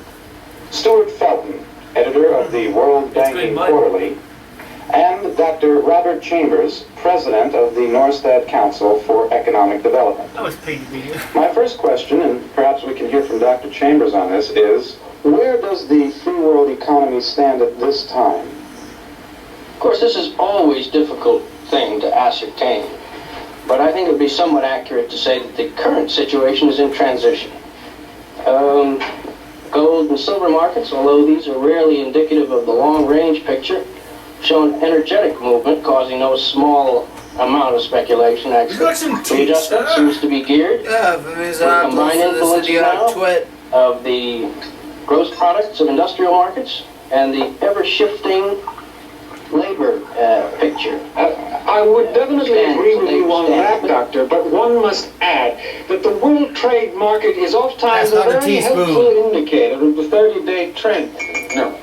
Stuart Felton, Editor of the World Banking Quarterly, and Dr. Robert Chambers, President of the Norstad Council for Economic Development. I was paid to be here. My first question, and perhaps we can hear from Dr. Chambers on this, is where does the free world economy stand at this time? Of course, this is always a difficult thing to ascertain, but I think it would be somewhat accurate to say that the current situation is in transition. Gold and silver markets, although these are rarely indicative of the long-range picture, show an energetic movement causing no small amount of speculation. Actually, the adjustment seems to be geared with combined influence now of the gross products of industrial markets and the ever-shifting labor picture. I would definitely agree with you on that, Doctor, but one must add that the world trade market is oftentimes a very helpful indicator of the 30-day trend. No.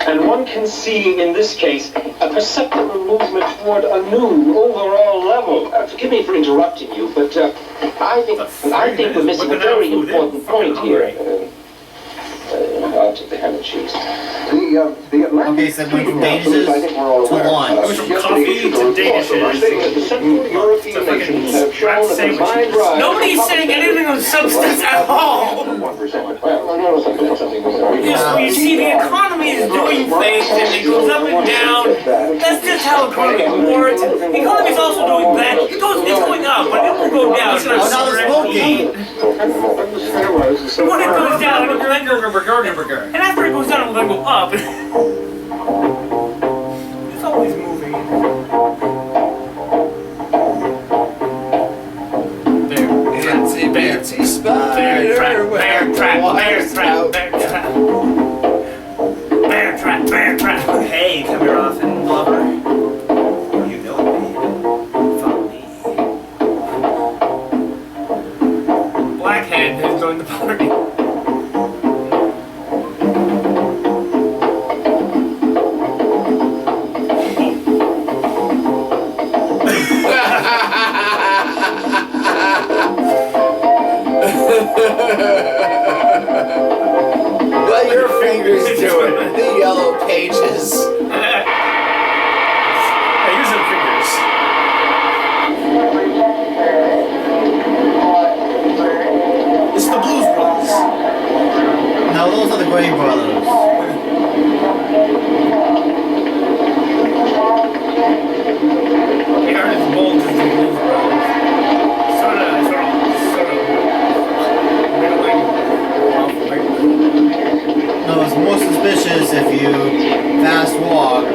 And one can see in this case a perceptible movement toward a new overall level. Forgive me for interrupting you, but I think we're missing a very important point here. I'll take the ham and cheese. The Atlantic Treaty Council, I think we're all aware, yesterday issued a report stating that the Central European nations have shown a combined rise. Nobody's saying anything of substance at all. You see, the economy is doing things and it goes up and down. That's just how economy works. The economy is also doing that. It's going up, but it will go down. It's not smoking. When it goes down, it'll and after it goes down, it will then go up. It's always moving. Fancy spider. Bear trap, bear trap, bear trap, bear trap. Hey, come here often, lover. You know me. Follow me. Blackhead has joined the party. What are your fingers doing? The yellow pages. Hey, use them fingers. It's the Blues Brothers. No, those are the Gray Brothers. They aren't as bold as the Blues Brothers. Sort of middling. No, it's more suspicious if you fast walk. We're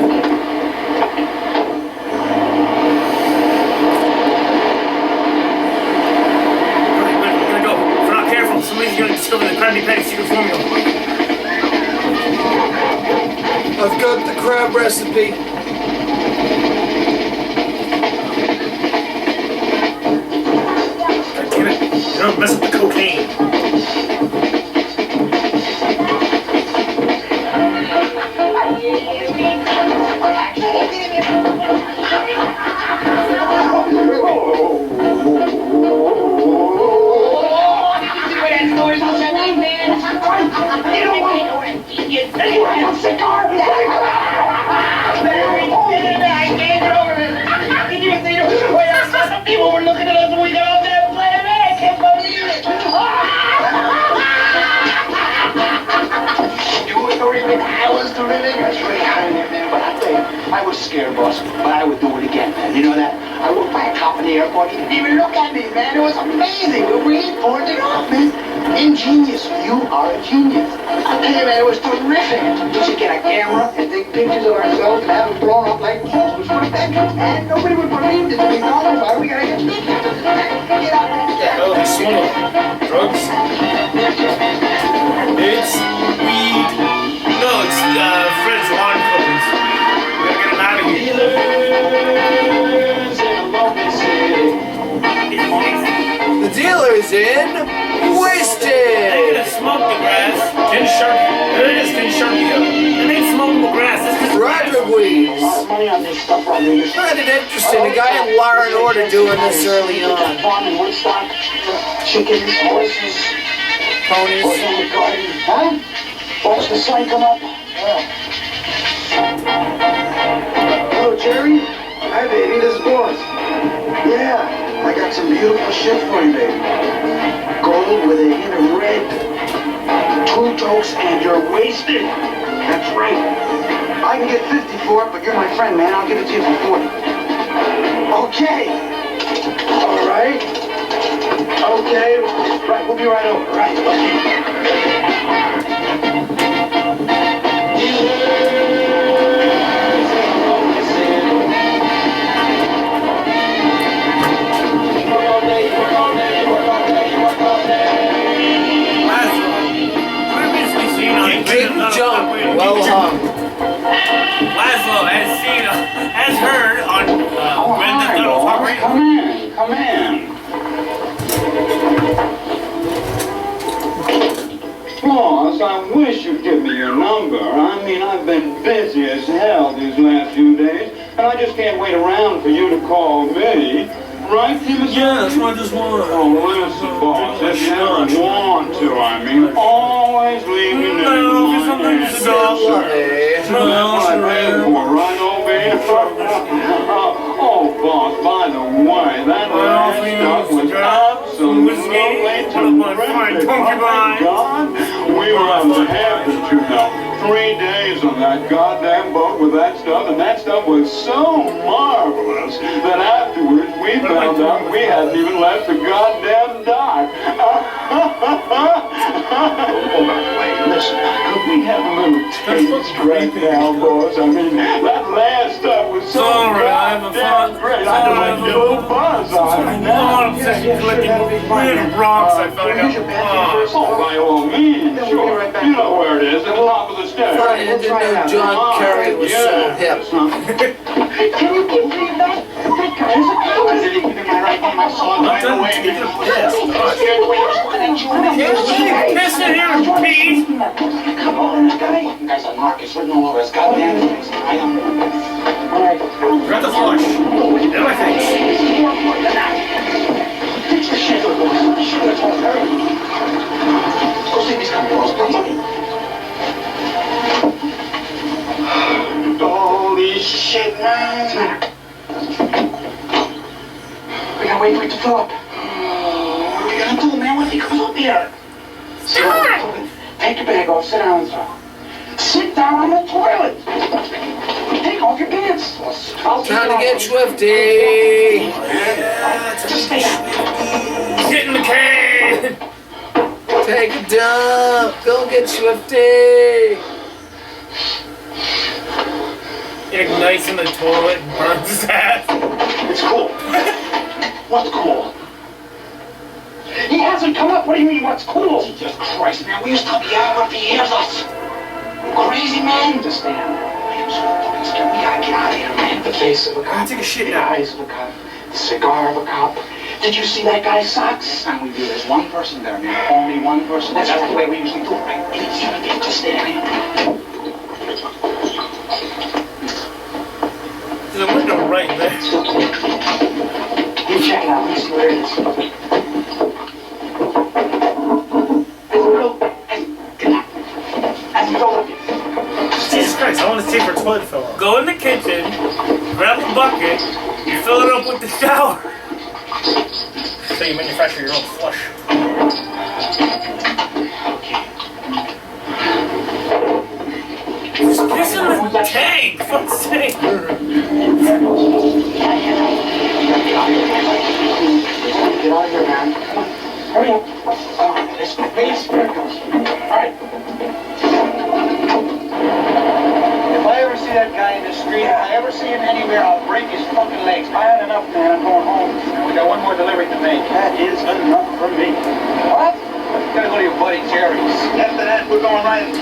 gonna go. If we're not careful, somebody's gonna discover the Krabby Patty secret formula. I've got the crab recipe. God damn it. Don't mess with the cocaine. People were looking at us when we got off that plane. I can't believe it. I was terrific. I was really high there, man. But I tell you, I was scared, boss. But I would do it again, man. You know that? I walked by a cop in the airport. He didn't even look at me, man. It was amazing. We pulled it off, man. Ingenious. You are a genius. I tell you, man, it was terrific. We should get a camera and take pictures of ourselves and have it blown up like posters for the bedroom, man. Nobody would believe this. We know about it. We gotta get pictures. Get out there. What the hell are they smoking? Drugs? It's weed. No, it's Fred's lawn clippings. We gotta get him out of here. The dealer's in Wasted. They're gonna smoke the grass. Tin Sharpie. There it is, Tin Sharpie. It ain't smokable grass. This is Roderick weeds. Money on this stuff right here. Find it interesting. A guy in Law and Order doing this early on. Farm in Woodstock, chickens, horses, Ponies. horse in the garden, huh? Watch the sun come up. Hello, Jerry. Hi, baby. This is Boris. Yeah, I got some beautiful shit for you, baby. Gold with a hint of red. Two tokes and you're wasted. That's right. I can get 50 for it, but you're my friend, man. I'll give it to you for 40. Okay. All right. Okay. Right, we'll be right over. Right. Well hung. Laszlo, as heard on Grand Theft Auto Talk Radio. Come in. Boss, I wish you'd give me your number. I mean, I've been busy as hell these last few days, and I just can't wait around for you to call me. Right, Timothy? Yeah, that's what I just want. Oh, listen, boss, if you ever want to, I mean, always leave me know. So lovely. Right over here. Oh, boss, by the way, that last stuff was absolutely terrific. Oh, my God. We were on the heavens, you know. 3 days on that goddamn boat with that stuff, and that stuff was so marvelous that afterwards we found out we hadn't even left the goddamn dock. Wait, listen. Could we have a little taste right now, boss? I mean, that last stuff was so goddamn great. I had like a little buzz on it now. Weird rocks, I found out. Oh, by all means, sure. You know where it is, at the top of the stairs. I didn't know John Kerry was so hip. Can you believe that? That guy is a coward. Did he give me my right hand? I saw him right away. Piss in here, Pete! Come on, this guy. That guy's a narc. It's written all over his goddamn face. I am. All right. Got the flush. Then my face. Fix the shit, boys. Shit, that's all. Philip. What are we gonna do, man? What if he comes up here? Take your bag off. Sit down, sir. Sit down on the toilet. Take off your pants. Time to get swifty. Just stay down. Get in the can! Take a dump. Go get swifty. It ignites in the toilet and burns his ass. It's cool. What's cool? He hasn't come up. What do you mean, what's cool? Jesus Christ, man. We used to be out if he hears us. Crazy man. Understand? I am so fucking scared. We gotta get out of here, man. The face of a cop. Take a shit the now. eyes of a cop. The cigar of a cop. Did you see that guy's socks? That's not what we do. There's one person there, man. Only one person. That's the way we usually do it, right? Please, just stay down here. There's a window right there. You check it out. Let me see where it is. Jesus Christ, I want to see if her toilet fell off. Go in the kitchen, grab a bucket, you fill it up with the shower. So you manufacture your own flush. Just piss in the tank, for fuck's sake. Get out of here, man. Come on. Hurry up. Come on, let's go. Please. Here it goes. All right. If I ever see that guy in the street, if I ever see him anywhere, I'll break his fucking legs. I had enough, man. I'm going home. We got one more delivery to make. That is enough for me. What? Gotta go to your buddy Jerry's. After that, we're going right.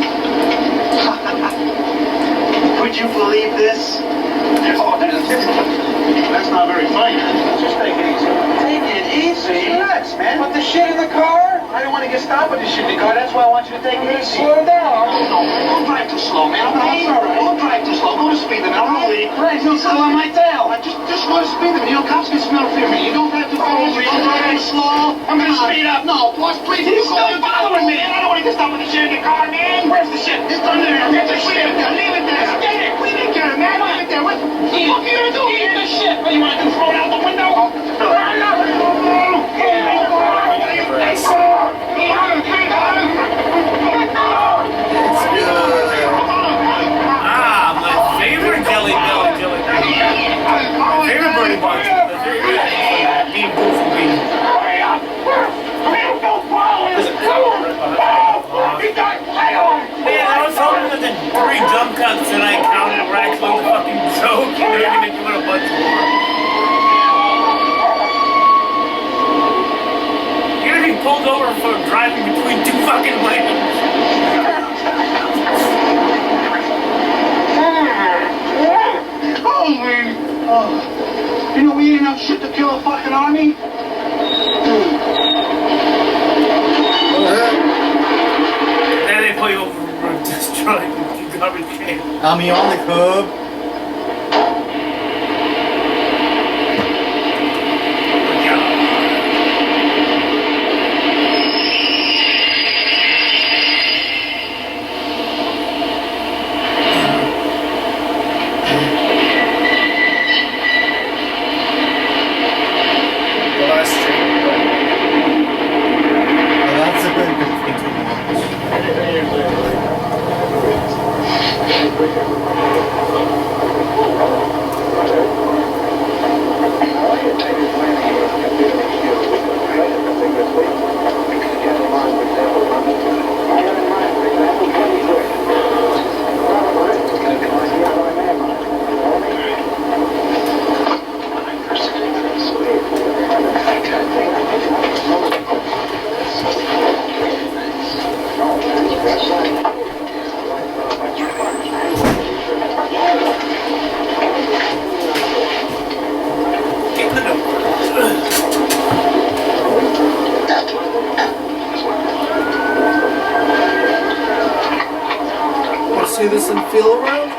Could you believe this? Oh, that's not very funny. Just take it easy. Take it easy? Relax, man. Put the shit in the car. I don't want to get stopped with this shit in the car. That's why I want you to take it easy. Slow down. No, don't drive too slow, man. Don't drive too slow. Go to speed limit. I'm really crazy. You'll still on my tail. Just go to speed limit. You know, cops can smell fear me. You don't drive too fast. You don't drive too slow. I'm going to speed up. No, boss, please. He's still following me. I don't want to get stopped with the shit in the car, man. Where's the shit? It's under there. Get the shit. Leave it there. Get it. Leave it there, man. Leave it there. What the fuck are you going to do? Eat the shit. What do you want to do? Throw it out the window? Ah, my favorite jelly belly. My favorite birdie box. Bean goofy bean. Man, I was hoping that the 3 jump cuts that I counted were actually the fucking joke. They're gonna do it a bunch more. You're gonna be pulled over for driving between 2 fucking lanes. Oh, man. Oh. You know, we ain't enough shit to kill a fucking army. Then they pull you over for destroying the garbage can. Army on the curb. That's a good thing to See this and feel around?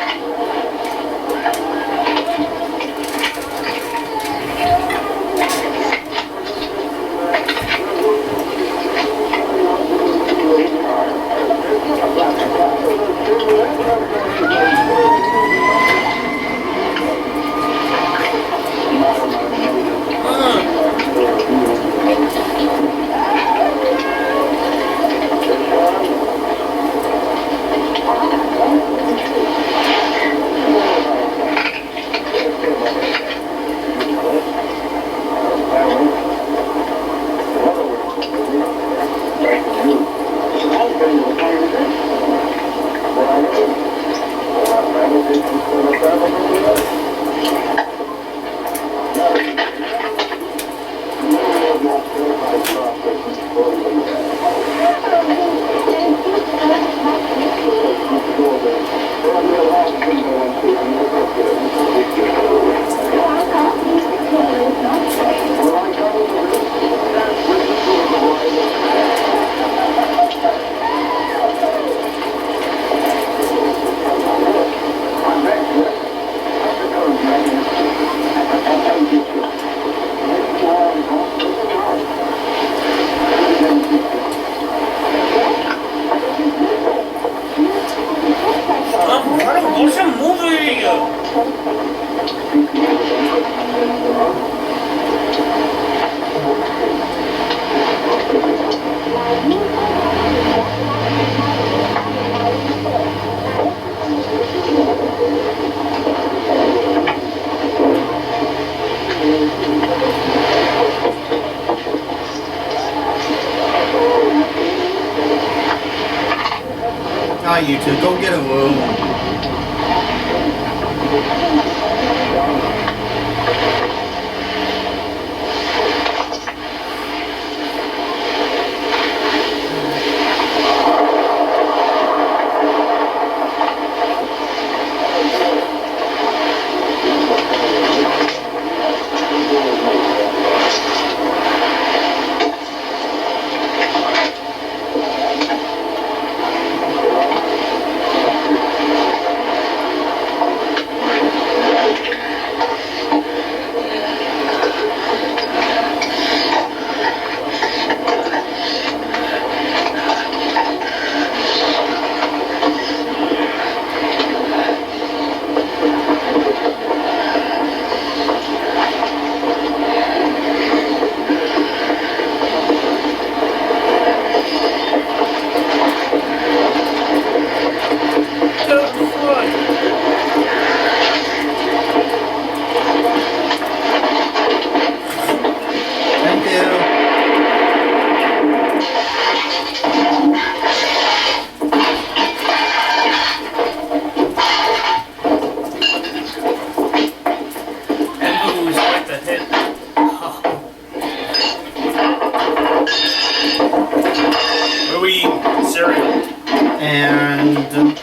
Alright, you two, go get a room.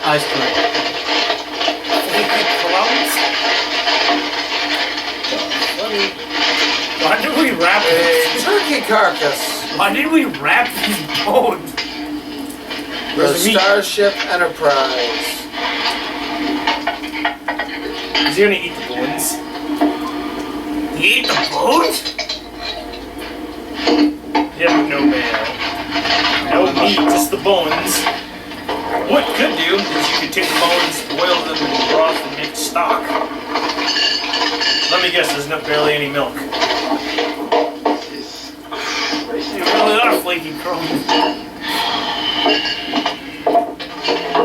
Ice cream. Why did we wrap a turkey carcass? Why did we wrap these bones? The Starship Enterprise. Is he gonna eat the bones? He ate the bones? Yeah, no man. No meat, just the bones. What you could do is you could take the bones, boil them in broth, and make stock. Let me guess, there's barely any milk. You really are flaky crumbs.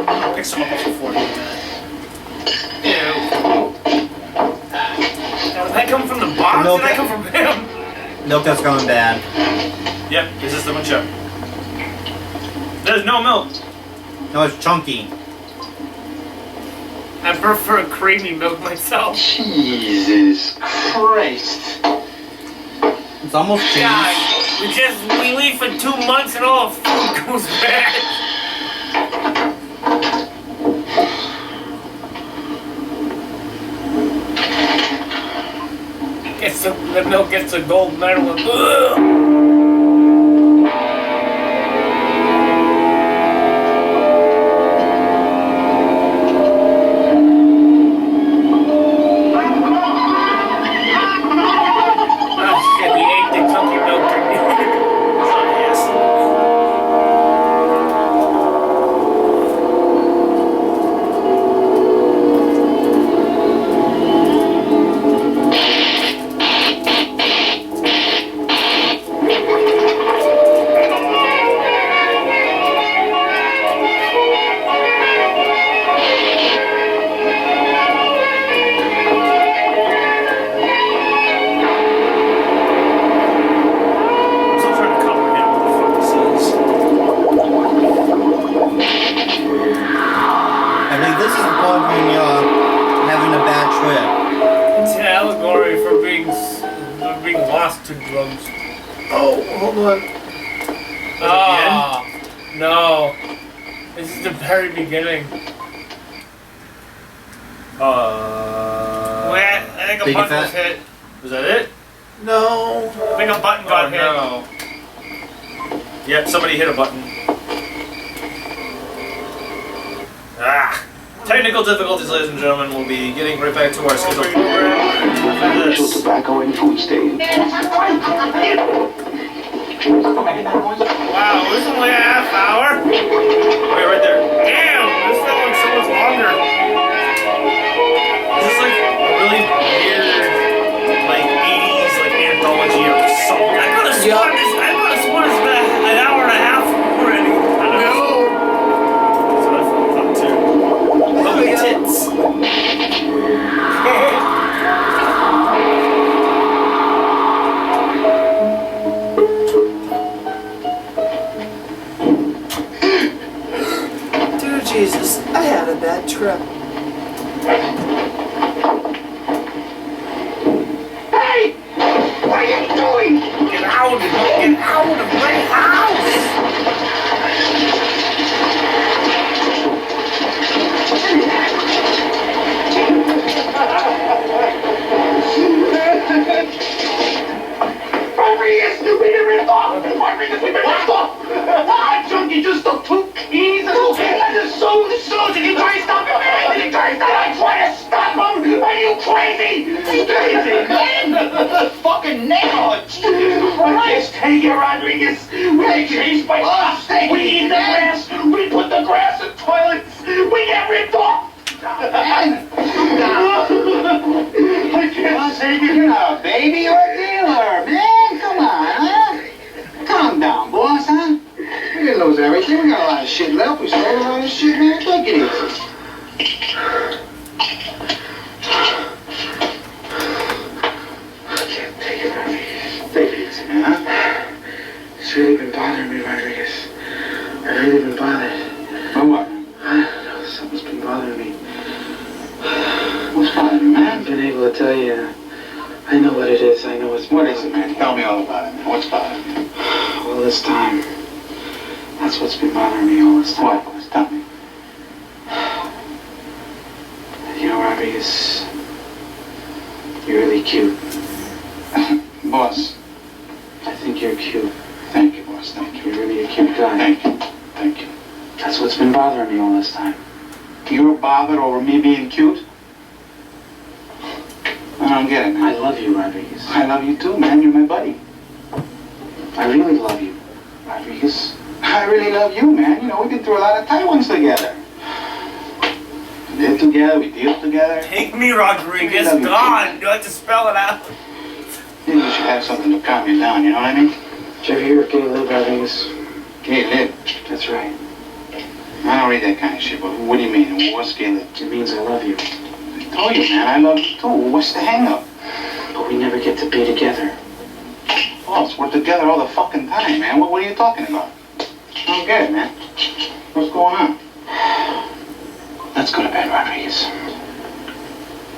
I'll pick some up off the floor. Ew. Now, did that come from the box? Did that come from him? Milk that's going bad. Yep, this is the one chip. There's no milk. No, it's chunky. I prefer creamy milk myself. Jesus Christ. It's almost cheese. God, we leave for 2 months and all the food goes bad. The milk gets a gold medal. Ugh. Beginning. I think a button was hit. Was that it? No. I think a button got hit. No. Yep, somebody hit a button. Technical difficulties, ladies and gentlemen. We'll be getting right back to our scheduled program. Financial tobacco and food stain. Wow, it was only a half hour. Wait, right there. Damn, this felt like so much longer. This is like a really weird, like 80s like anthology or something. I could have sworn it's been an hour and a half already. I don't know. That's what I thought too. Look at tits. Jesus, I had a bad trip. Hey! What are you doing? Get out of my house! Rodriguez, we never thought! Rodriguez, we never thought! Ah, Junkie just took 2 keys and just sold the shoes. Did you try to stop him? Did you try to stop him? I try to stop him! Are you crazy? Crazy, man! Fucking neighborhood! I just take it, Rodriguez. We changed by stuff. We eat the grass. We put the grass in toilets. We get ripped off. I can't say You're not a baby, you're a dealer, man. Come on, huh? Calm down, boss, huh? We didn't lose everything. We got a lot of shit left. We sold a lot of shit, man. Take it easy. I can't take it, Rodriguez. Take it easy, man, huh? It's really been bothering me, Rodriguez. I've really been bothered. For what? I don't know, something's been bothering me. What's bothering you, I man? haven't been able to tell you. I know what it is. I know what's What is it, man? Tell me all about it, man. What's bothering you? all this time. That's what's been bothering me all this time. What? Tell me. You know, Rodriguez, you're really cute. Boss. I think you're cute. Thank you, boss. Thank you. You're really a cute guy. Thank you. Thank you. That's what's been bothering me all this time. You're bothered over me being cute? I don't get it, man. I love you, Rodriguez. I love you too, man. You're my buddy. I really love you. Rodriguez, I really love you, man. You know, we've been through a lot of tight ones together. We live together, we deal together. Take me, Rodriguez. I love you, God, do I have to spell it out? Maybe you should have something to calm you down, you know what I mean? Did you ever hear of gay live, Rodriguez? Gay lib. That's right. I don't read that kind of shit, but what do you mean? What's gay lib? It means I love you. I told you, man, I love you too. What's the hang up? But we never get to be together. Boss, we're together all the fucking time, man. What are you talking about? I don't get it, man. What's going on? Let's go to bed, Rodriguez.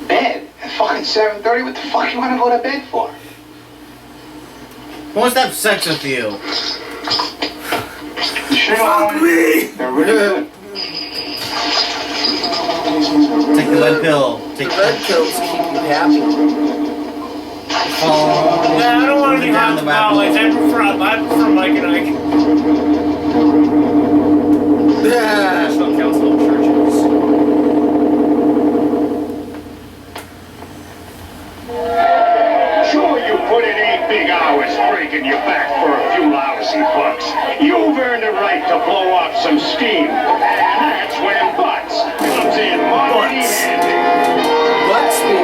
Bed? At fucking 7:30? What the fuck you want to go to bed for? Who wants to have sex with you? You sure you don't want to? They're really good. Take the red pill. The red pills keep you happy. Oh, Yeah, I don't want to do down the rabbit knowledge. I prefer Mike and Ike. National Council of Churches. Sure, you put in 8 big hours breaking your back for a few lousy bucks. You've earned the right to blow off some steam. And that's when Butts comes in mighty handy. Butts me.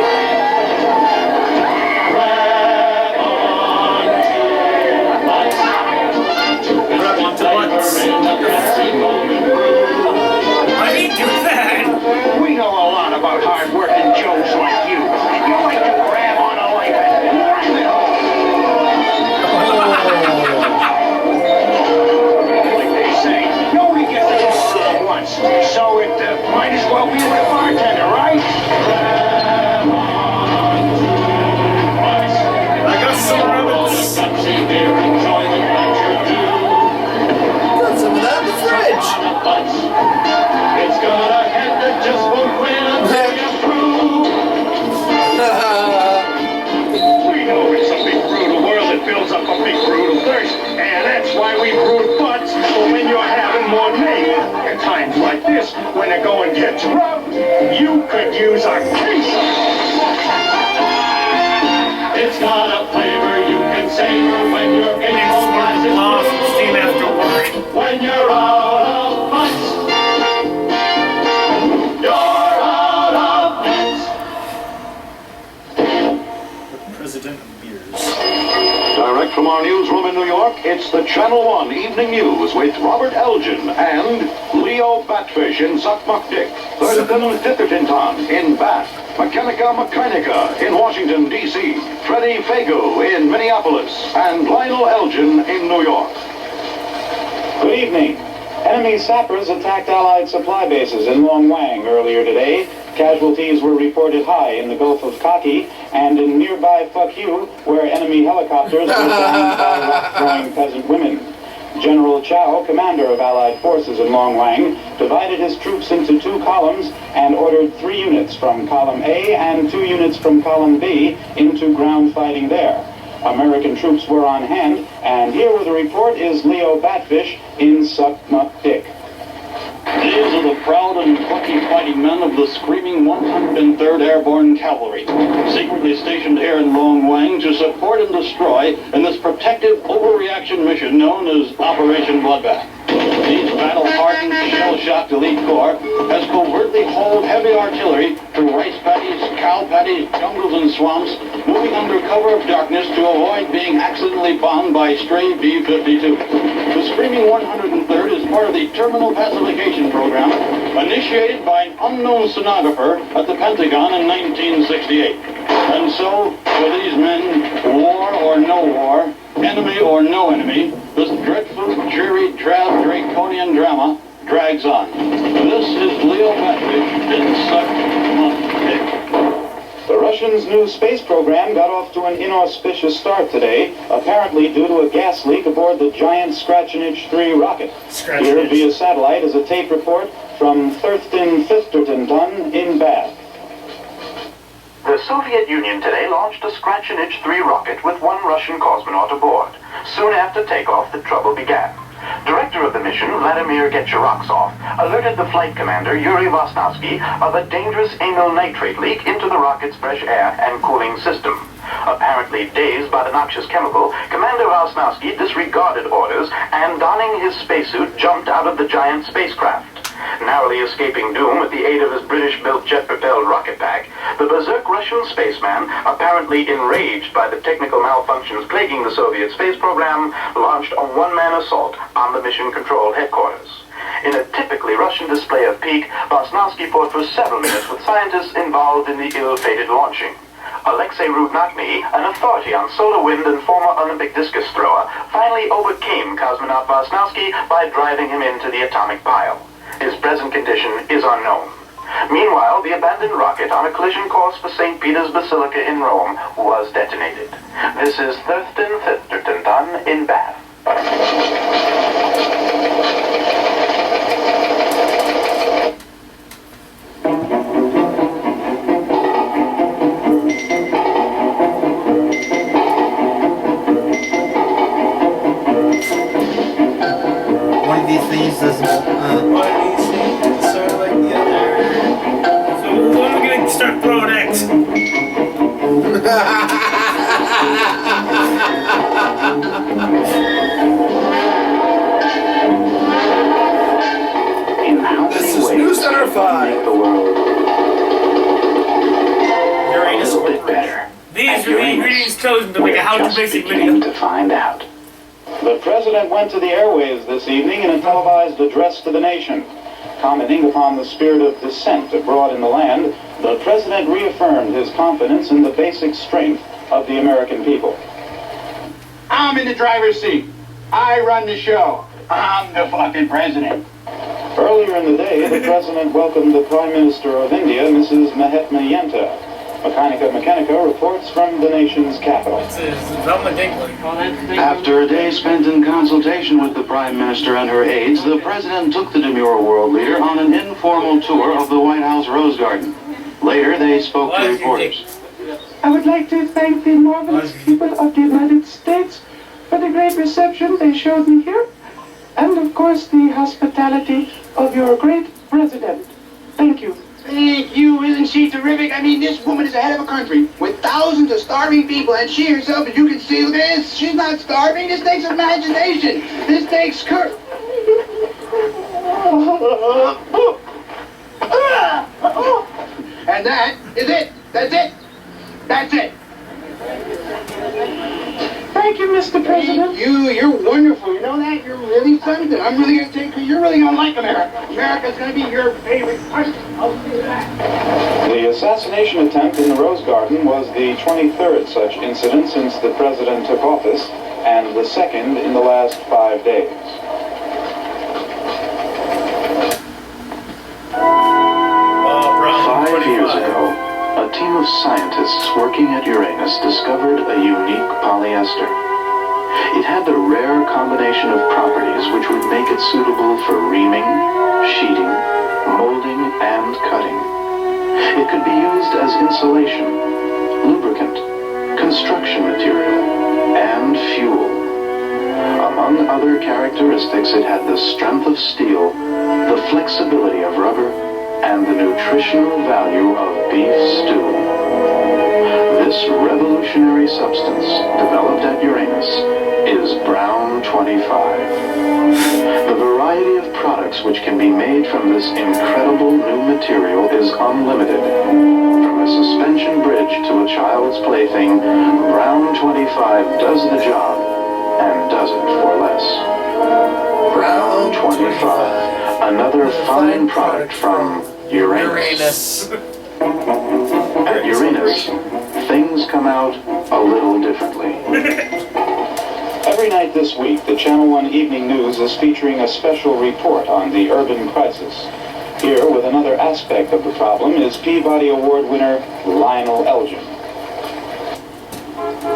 Why do you do that? We know a lot about hard-working Joes like you. You like to grab on a light and ram it home. Like they say, you only get to go once, so it might as well be with a bartender, right? I got some rabbits. Got some of that in the fridge. It's got a head that just won't win until you're through. We know it's a big brutal world that builds up a big brutal thirst, and that's why we brood butts for when you're having more name. At times like this, when the going gets rough, you could use a case. It's got a flavor you can savor when you're getting home nice and Off steam after work. when you're out of butts. You're out of butts. President of beers. Direct from our newsroom in New York, it's the Channel 1 Evening News with Robert Elgin and Leo Batfish in Zuckmuck-Dick, Thurston Ditherton in Bath, Mechanica Mechanica in Washington, D.C., Freddie Fago in Minneapolis, and Lionel Elgin in New York. Good evening. Enemy sappers attacked Allied supply bases in Long Wang earlier today. Casualties were reported high in the Gulf of Khaki and in nearby Fuck You, where enemy helicopters were downed by rock-throwing peasant women. General Chow, commander of Allied forces in Long Wang, divided his troops into 2 columns and ordered 3 units from Column A and 2 units from Column B into ground fighting there. American troops were on hand, and here with a report is Leo Batfish in Suck Muck Dick. These are the proud and plucky fighting men of the screaming 103rd Airborne Cavalry, secretly stationed here in Long Wang to support and destroy in this protective overreaction mission known as Operation Bloodbath. These battle-hardened, shell-shocked elite corps has covertly hauled heavy artillery through rice paddies, cow paddies, jungles and swamps, moving under cover of darkness to avoid being accidentally bombed by stray B-52. The Screaming 103rd is part of the Terminal Pacification Program initiated by an unknown stenographer at the Pentagon in 1968. And so, for these men, war or no war, enemy or no enemy, this dreadful, dreary, drab, draconian drama drags on. This is Leo Batfish in Suck Muck Dick. The Russians' new space program got off to an inauspicious start today, apparently due to a gas leak aboard the giant Scratchinich 3 rocket. Here via satellite is a tape report from Thurston Fisterton in Bath. The Soviet Union today launched a Scratchinich 3 rocket with 1 Russian cosmonaut aboard. Soon after takeoff, the trouble began. Director of the mission, Vladimir Getcheroksov, alerted the flight commander, Yuri Vosnovsky, of a dangerous amyl nitrate leak into the rocket's fresh air and cooling system. Apparently dazed by the noxious chemical, Commander Vosnovsky disregarded orders and, donning his spacesuit, jumped out of the giant spacecraft. Narrowly escaping doom with the aid of his British-built jet-propelled rocket pack, the berserk Russian spaceman, apparently enraged by the technical malfunctions plaguing the Soviet space program, launched a one-man assault on the mission control headquarters. In a typically Russian display of pique, Vosnovsky fought for several minutes with scientists involved in the ill-fated launching. Alexei Rudnakny, an authority on solar wind and former Olympic discus thrower, finally overcame cosmonaut Vosnovsky by driving him into the atomic pile. His present condition is unknown. Meanwhile, the abandoned rocket on a collision course for St. Peter's Basilica in Rome was detonated. This is Thurston Fisterton in Bath. One of these things doesn't. One of these things sort of like the other. So when are we gonna start throwing eggs? This is News Center 5. Uranus a bit better. These are the ingredients chosen to make a how-to basic video. To find out. The president went to the airwaves this evening in a televised address to the nation. Commenting upon the spirit of dissent abroad in the land, the president reaffirmed his confidence in the basic strength of the American people. I'm in the driver's seat. I run the show. I'm the fucking president. Earlier in the day, the president welcomed the Prime Minister of India, Mrs. Mahatma Yenta. Mechanica reports from the nation's capital. After a day spent in consultation with the Prime Minister and her aides, the President took the demure world leader on an informal tour of the White House Rose Garden. Later, they spoke to reporters. I would like to thank the marvelous people of the United States for the great reception they showed me here, and of course the hospitality of your great president. Thank you. Thank you. Isn't she terrific? I mean, this woman is the head of a country with thousands of starving people, and she herself, as you can see, look at this. She's not starving. This takes imagination. This takes courage. And that is it. That's it. That's it. Thank you, Mr. President. You're wonderful. You know that? You're really something. I'm really going to take you. You're really going to like America. America's going to be your favorite country. I'll say that. The assassination attempt in the Rose Garden was the 23rd such incident since the president took office, and the second in the last 5 days. scientists working at Uranus discovered a unique polyester. It had the rare combination of properties which would make it suitable for reaming, sheeting, molding, and cutting. It could be used as insulation, lubricant, construction material, and fuel. Among other characteristics, it had the strength of steel, the flexibility of rubber, and the nutritional value of beef stew. This revolutionary substance, developed at Uranus, is Brown 25. The variety of products which can be made from this incredible new material is unlimited. From a suspension bridge to a child's plaything, Brown 25 does the job and does it for less. Brown 25, another fine product from Uranus. At Uranus, things come out a little differently. Every night this week, the Channel 1 Evening News is featuring a special report on the urban crisis. Here, with another aspect of the problem, is Peabody Award winner Lionel Elgin.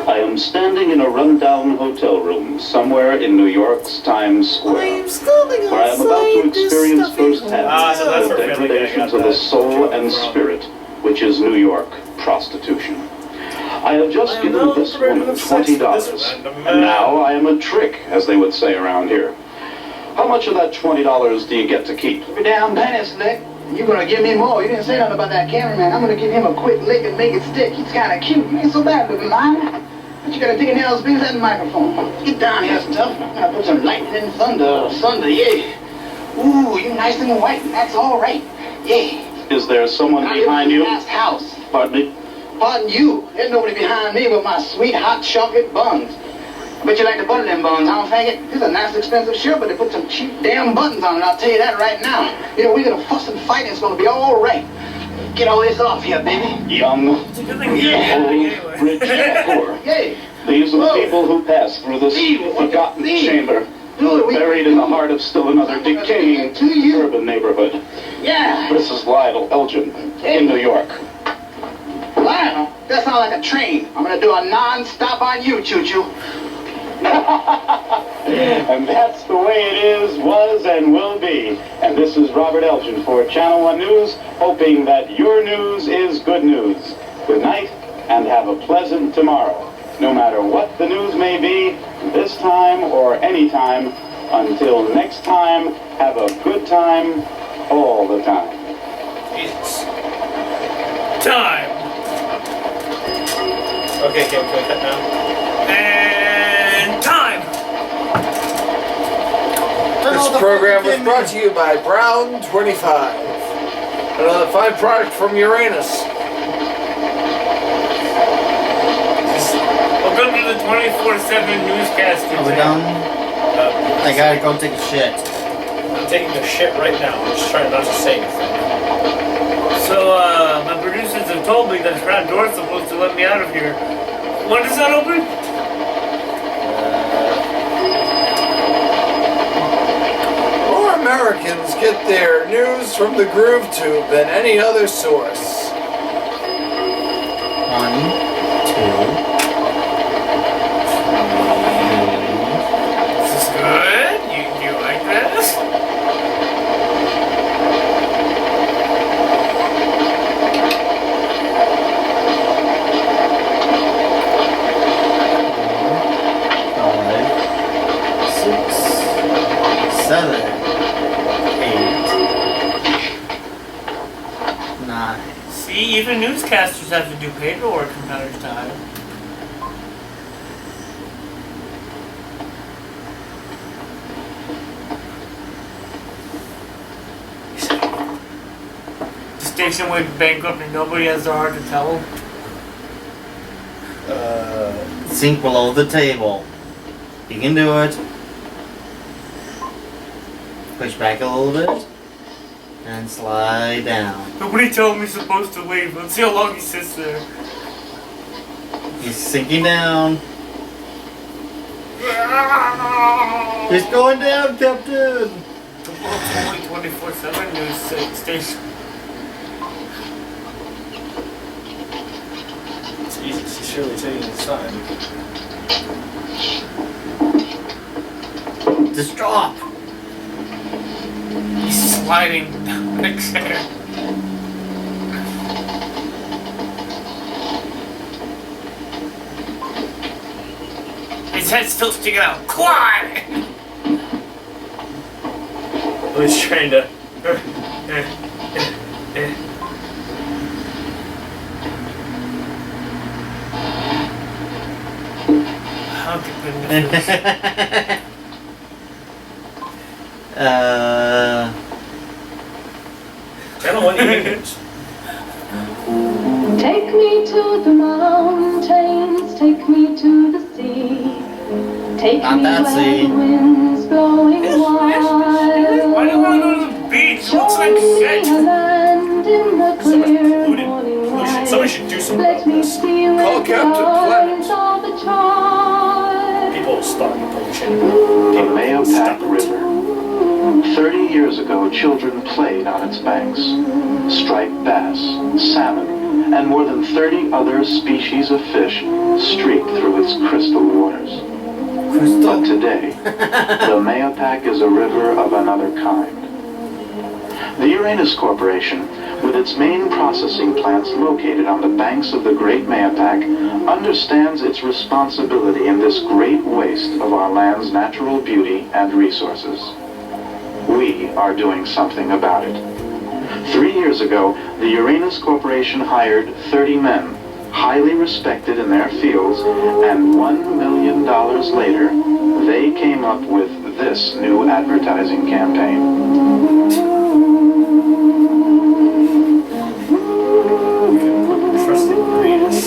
I am standing in a rundown hotel room somewhere in New York's Times Square, where I am about to experience firsthand the degradations of the soul and spirit, which is New York prostitution. I have just given this woman $20, and now I am a trick, as they would say around here. How much of that $20 do you get to keep? You're down penny, Slick. You're gonna give me more. You didn't say nothing about that cameraman. I'm gonna give him a quick lick and make it stick. He's kinda cute. You ain't so bad, little line. But you gotta dig in there as big as that microphone. Get down here, stuff. I'm gonna put some lightning and thunder. Thunder, yeah. Ooh, you nice and white. That's all right. Yeah. Is there someone behind you? Last house. Pardon me? Pardon you. There's nobody behind me but my sweet hot chocolate buns. I bet you like to butter them buns, huh, faggot? This is a nice expensive shirt, but they put some cheap damn buttons on it, I'll tell you that right now. You know, we're gonna fuss and fight and it's gonna be all right. Get all this off here, baby. Young, old, rich, poor. Yeah. These are the people who pass through this forgotten chamber, buried in the heart of still another decaying urban neighborhood. Yeah. This is Lionel Elgin in New York. Lionel, that sounds like a train. I'm gonna do a non-stop on you, choo-choo. And that's the way it is, was, and will be. And this is Robert Elgin for Channel 1 News, hoping that your news is good news. Good night, and have a pleasant tomorrow. No matter what the news may be, this time or any time, until next time, have a good time all the time. Jesus. Time. Okay, can we cut now? And time! This program was brought to you by Brown 25. Another fine product from Uranus. Welcome to the 24/7 newscast. Are we done? I gotta go take a shit. I'm taking a shit right now. I'm just trying not to say anything. So, my producers have told me that the front door is supposed to let me out of here. When does that open? More Americans get their news from the Groove Tube than any other source. 1, 2. This is good. You like this? See, even newscasters have to do paperwork from time to time. The station went bankrupt and nobody has the heart to tell them. Sink below the table. You can do it. Push back a little bit. And slide down. Nobody told me he's supposed to leave. Let's see how long he sits there. He's sinking down. He's going down, Captain! The world's only 24/7 news station. surely taking his time. Just drop. He's sliding down the chair. His head's still sticking out. Quad! Oh, he's trying to. How goodness. Channel 1 Unions. Take me to the mountains, take me to the sea. Take Not me that where sea. the wind's blowing wild. Why do I want to go to the beach? It looks like shit. Show me a land in the clear morning light. Somebody should do something Let about me this. see with Call Captain Planet. all the charm. People will stop pollution. The Mahopac River. 30 years ago, children played on its banks. Striped bass, salmon, and more than 30 other species of fish streaked through its crystal waters. But today, the Mahopac is a river of another kind. The Uranus Corporation, with its main processing plants located on the banks of the Great Mahopac, understands its responsibility in this great waste of our land's natural beauty and resources. We are doing something about it. 3 years ago, the Uranus Corporation hired 30 men, highly respected in their fields, and $1 million later, they came up with this new advertising campaign. Trusting Uranus.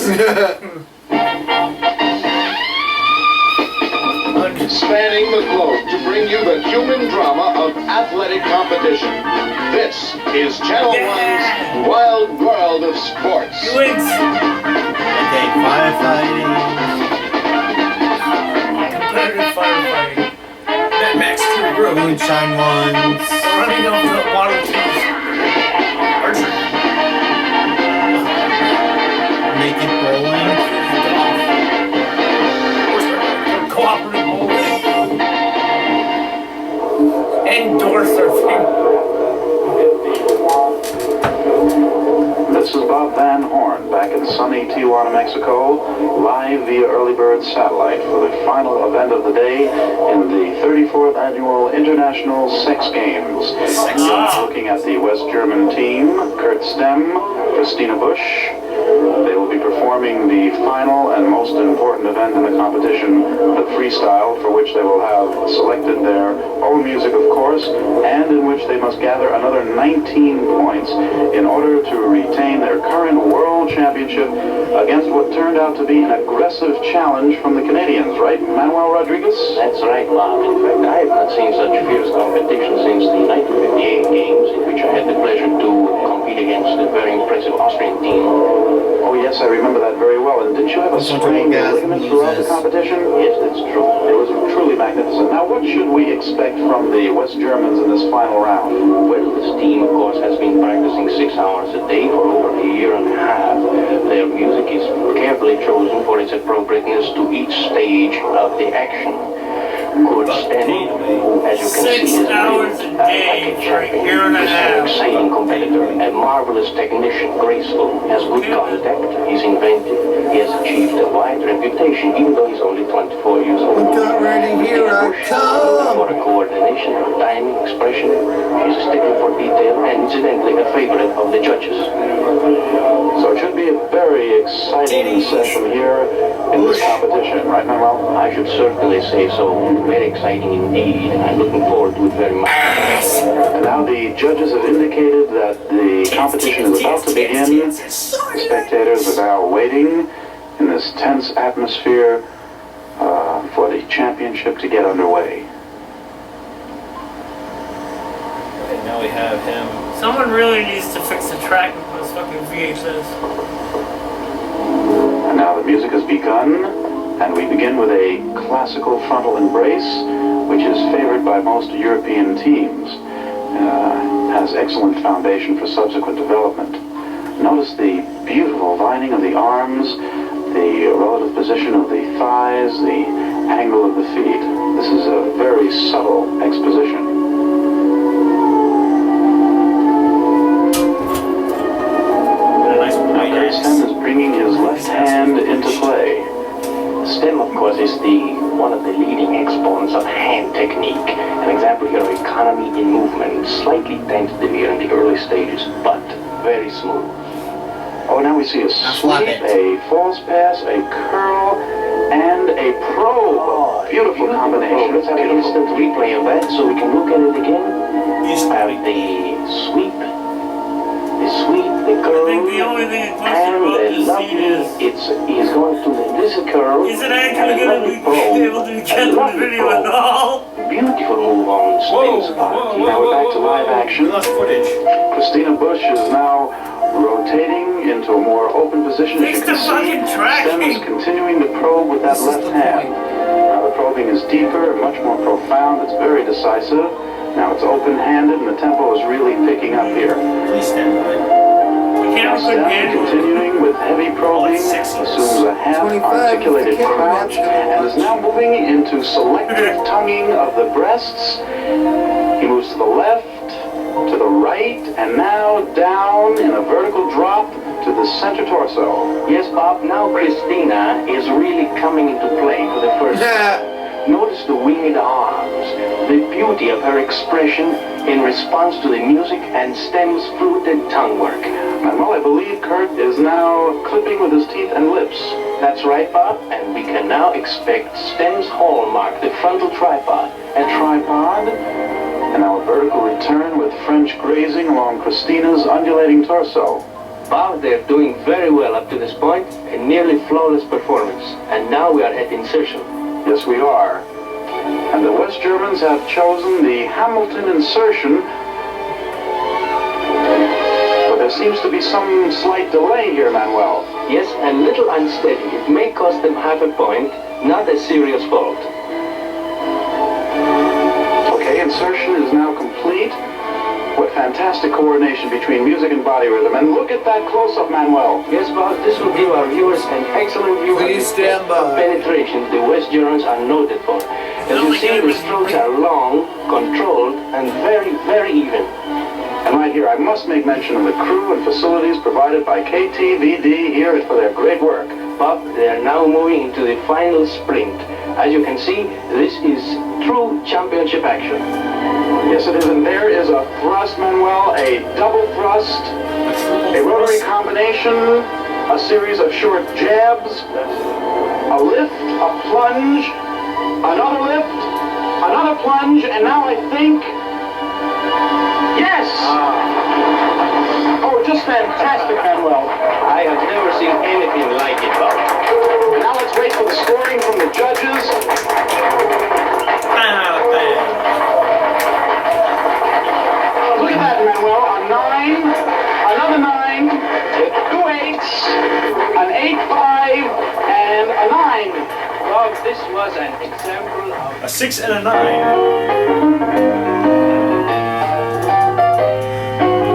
Spanning the globe to bring you the human drama of athletic competition. This is Channel 1's Wild World of Sports. Okay, firefighting. Competitive firefighting. That Max Crew Group. Moonshine ones. Running off the water tubes. Archery. Naked bowling. Cooperative bowling. Indoor surfing. This is Bob Van Horn back in sunny Tijuana, Mexico, live via Early Bird satellite for the final event of the day in the 34th Annual International Sex Games. Looking at the West German team, Kurt Stem, Christina Busch. They will be performing the final and most important event in the competition, the freestyle, for which they will have selected their own music, of course, and in which they must gather another 19 points in order to retain their current world championship against what turned out to be an aggressive challenge from the Canadians, right, Manuel Rodriguez? That's right, Bob. In fact, I have not seen such fierce competition since the 1958 games, in which I had the pleasure to compete against the very impressive Austrian team. Oh, yes, I remember that very well. And didn't you have a sprained ligament throughout the competition? Yes, that's true. It was truly magnificent. Now, what should we expect from the West Germans in this final round? Well, this team, of course, has been practicing 6 hours a day for over a year and a half. Their music is carefully chosen for its appropriateness to each stage of the action. Good standing, as you can see, 6 hours a day for a year and a half. An exciting competitor, a marvelous technician, graceful, has good contact, he's inventive, he has achieved a wide reputation, even though he's only 24 years old. Got ready, here I come. For a coordination, timing, expression, he's a stickler for detail, and incidentally a favorite of the judges. So it should be a very exciting session here in this competition, right, Manuel? I should certainly say so. Very exciting indeed. I'm looking forward to it very much. And now the judges have indicated that the competition is about to begin. Spectators are now waiting in this tense atmosphere for the championship to get underway. Okay, now we have him. Someone really needs to fix the track with those fucking VHS. And now the music has begun, and we begin with a classical frontal embrace, which is favored by most European teams. Has excellent foundation for subsequent development. Notice the beautiful vining of the arms, the relative position of the thighs, the angle of the feet. This is a very subtle exposition. Now Stem is bringing his left hand into play. Stem, of course, is one of the leading exponents of hand technique. An example here of economy in movement, slightly dented here in the early stages, but very smooth. Oh, now we see a sweep, a false pass, a curl, and a probe. Oh, beautiful combination. Let's have an instant replay of that so we can look at it again. You have the sweep, the curl, I think the only thing in question and about the this lovely, scene is... he's going to this curl. Is it actually going to be able to get the video at all? Beautiful move on Stem's part. Now we're back to live action. Footage. Christina Bush is now rotating into a more open position. As you can see, Stem is continuing to probe with that left hand. Now the probing is deeper, much more profound. It's very decisive. Now it's open-handed, and the tempo is really picking up here. Please stand by. Now Stem, continuing with heavy probing, assumes a half-articulated crouch, and is now moving into selective tonguing of the breasts. He moves to the left, to the right, and now down in a vertical drop to the center torso. Yes, Bob, now Christina is really coming into play for the first time. Notice the winged arms, the beauty of her expression in response to the music and Stem's fluted tongue work. Manuel, I believe Kurt is now clipping with his teeth and lips. That's right, Bob, and we can now expect Stem's hallmark, the frontal tripod. A tripod, and now a vertical return with French grazing along Christina's undulating torso. Bob, they're doing very well up to this point, a nearly flawless performance. And now we are at insertion. Yes, we are. And the West Germans have chosen the Hamilton insertion, but there seems to be some slight delay here, Manuel. Yes, a little unsteady. It may cost them half a point, not a serious fault. Okay, insertion is now complete. What fantastic coordination between music and body rhythm. And look at that close-up, Manuel. Yes, Bob, this will give our viewers an excellent view of the penetration the West Germans are noted for. As you see, the strokes are long, controlled, and very, very even. And right here, I must make mention of the crew and facilities provided by KTVD here for their great work. Bob, they are now moving into the final sprint. As you can see, this is true championship action. Yes, it is, and there is a thrust, Manuel, a double thrust, a rotary combination, a series of short jabs, a lift, a plunge, another lift, another plunge, and now I think, yes! Oh, just fantastic, Manuel. I have never seen anything like it, Bob. And now let's wait for the scoring from the judges. Look at that, Manuel. A 9, another 9, 2 8s, an 8-5, and a 9. Bob, this was an example of a 6 and a 9.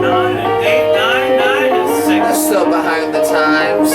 9 and 8, 9, 9 and 6. They're still behind the times.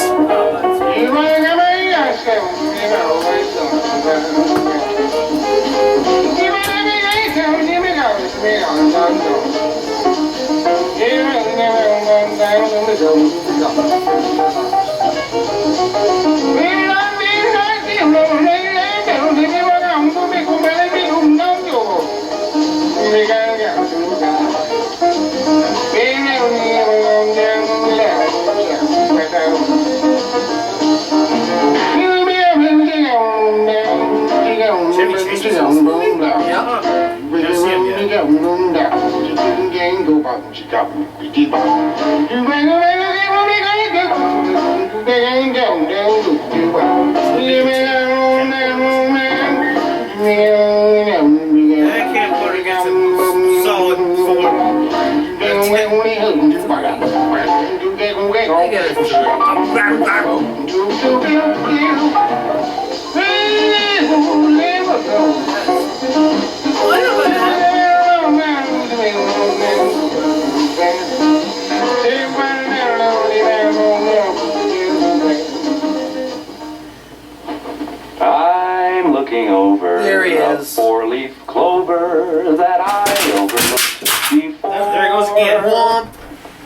Womp.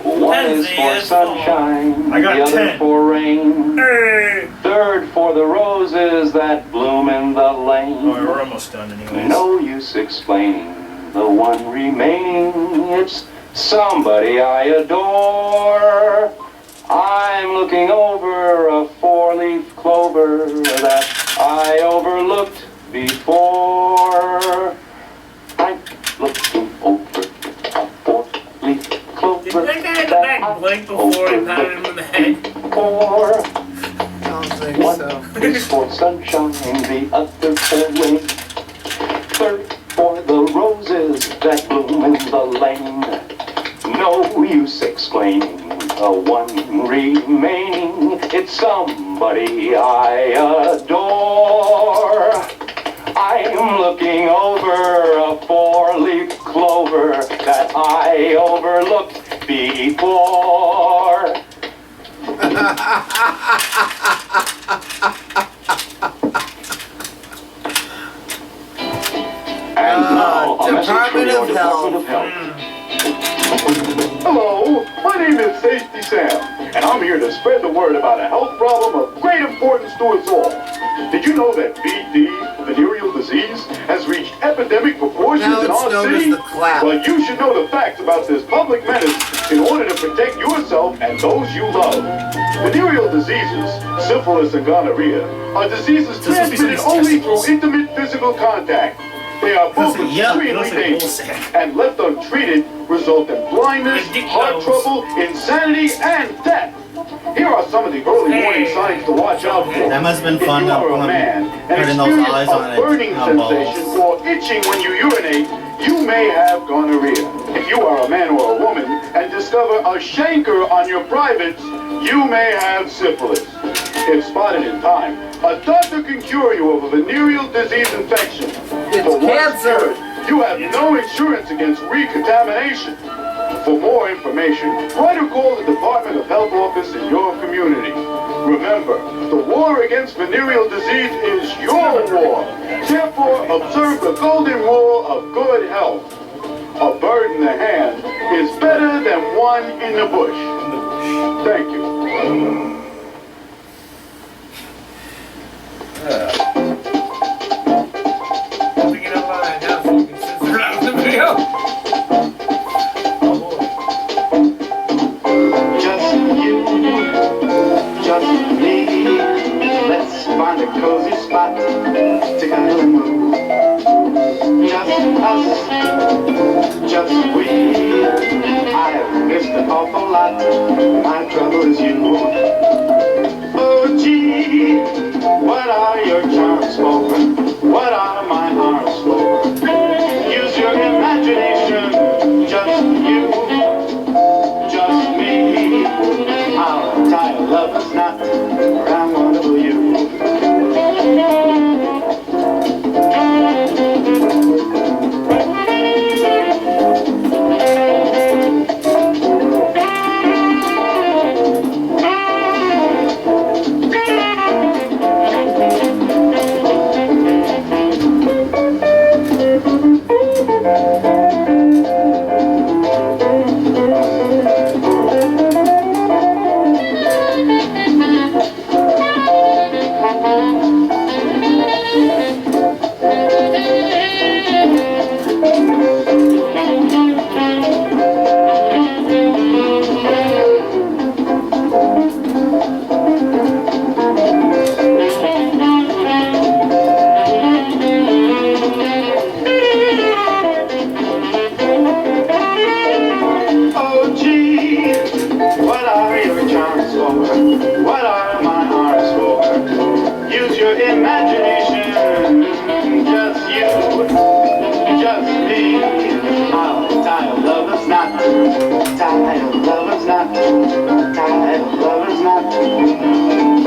One is for sunshine, I got the other 10. for rain. Hey! Third for the roses that bloom in the lane. Oh, we're almost done anyways. No use explaining, the one remaining, it's somebody I adore. I'm looking over a four-leaf clover that I overlooked before. I'm looking over a four-leaf clover. Did that guy in the back blink before he patted him in the head? I don't think so. One is for sunshine, the other for rain. Third for the roses that bloom in the lane. No use explaining, the one remaining, it's somebody I adore. I'm looking over a four-leaf clover that I overlooked before. And now, a message from Department your of Department of Health. Health. Hello, my name is Safety Sam, and I'm here to spread the word about a health problem of great importance to us all. Did you know that VD, venereal disease, has reached epidemic proportions Now in it's our known city? as the clap. Well, you should know the facts about this public menace in order to protect yourself and those you love. Venereal diseases, syphilis and gonorrhea, are diseases transmitted only through intimate physical contact. They are both extremely dangerous, and left untreated, result in blindness, heart trouble, insanity, and death. Here are some of the early warning signs to watch out for. That must have been If fun you are a putting man and those experience eyes on a it. burning sensation or itching when you urinate, you may have gonorrhea. If you are a man or a woman and discover a chancre on your privates, you may have syphilis. If spotted in time, a doctor can cure you of a venereal disease infection. But once cured, you have no insurance against recontamination. For more information, write or call the Department of Health office in your community. Remember, the war against venereal disease is your war. Therefore, observe the golden rule of good health. A bird in the hand is better than one in the bush. Thank you. Picking up on that now so you can censor out the video. Just you, just me. Let's find a cozy spot to cuddle and move. Just us, just we. I have missed an awful lot. My trouble is you. Oh gee, what are your charms for? What are my arms for? Use your imagination. Just you, just me. I'll tie a lover's knot around wonderful you. Oh gee, what are your charms for? What are my arms for? Use your imagination. Just you, just me. I'll tie a lover's knot. Tie a lover's knot. Tie a lover's knot.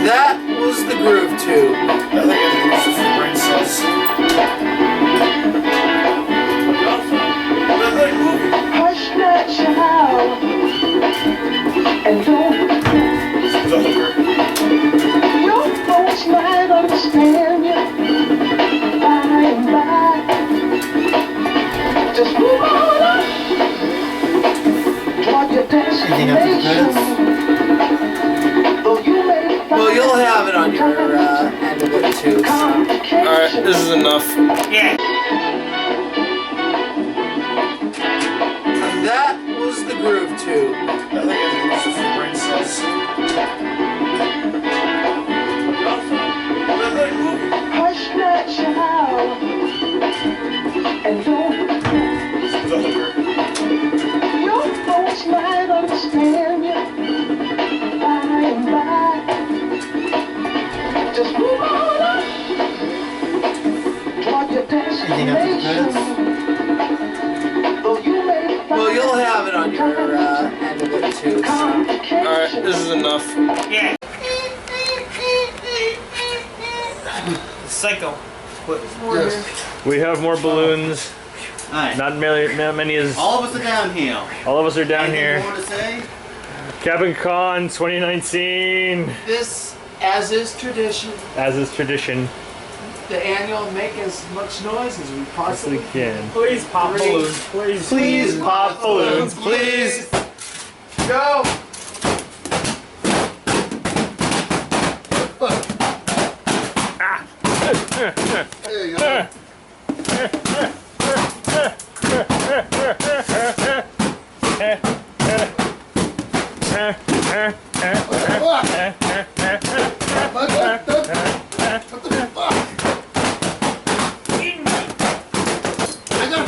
That was the Groove Tube. I think it's brain cells. Well, you'll have it on your end of it too. Alright, this is enough. Yeah. And that was the groove tube. Hush not, child, and don't. Your folks might understand you by and by. Just move on up toward your destination. Though you may Well, you'll have it on your end of it too. Alright, this is enough. Yeah. Psycho. Yes. We have more balloons. Alright. Not many as. All of us are down here. All of us are down Anything here. you want to say? Cabincons 2019. This, as is tradition, As is tradition. the annual make as much noise as we possibly can. Please pop Three. balloons. Please. Please pop balloons, please. Go! There you go.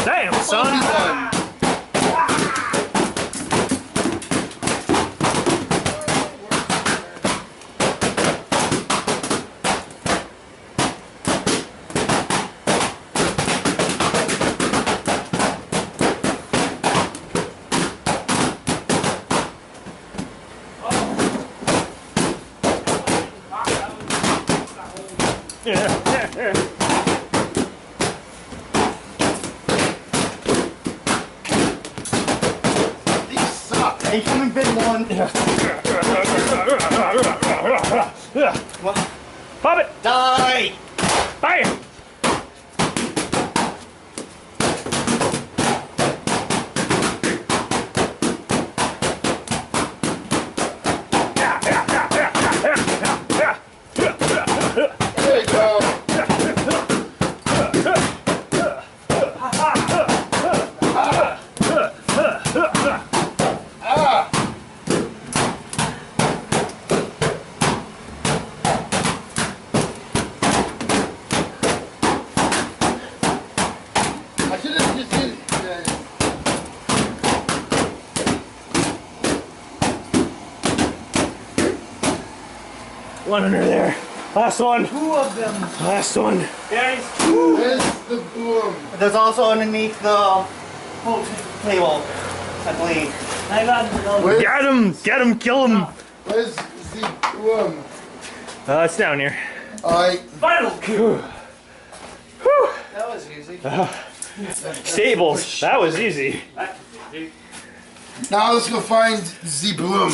Damn, son. These suck. Incoming big one. Pop it. Die. Bam. There you go. I should have just hit it. One under there. Last one. Two of them. Last one. Where's the boom? There's also underneath the pool table, I believe. Get him! Get him! Kill him! Where's the boom? It's down here. Alright. Final coup. That was easy. Stables. That was easy. Now let's go find the broom.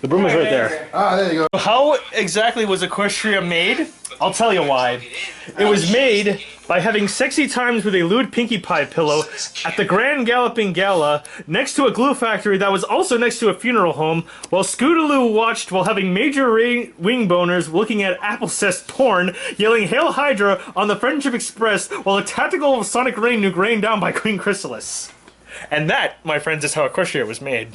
The broom is right there. Ah, there you go. How exactly was Equestria made? I'll tell you why. It was made by having sexy times with a lewd Pinkie Pie pillow at the Grand Galloping Gala next to a glue factory that was also next to a funeral home while Scootaloo watched while having major wing boners looking at Applecest porn, yelling Hail Hydra on the Friendship Express while a tactical sonic rain nuke rained down by Queen Chrysalis. And that, my friends, is how Equestria was made.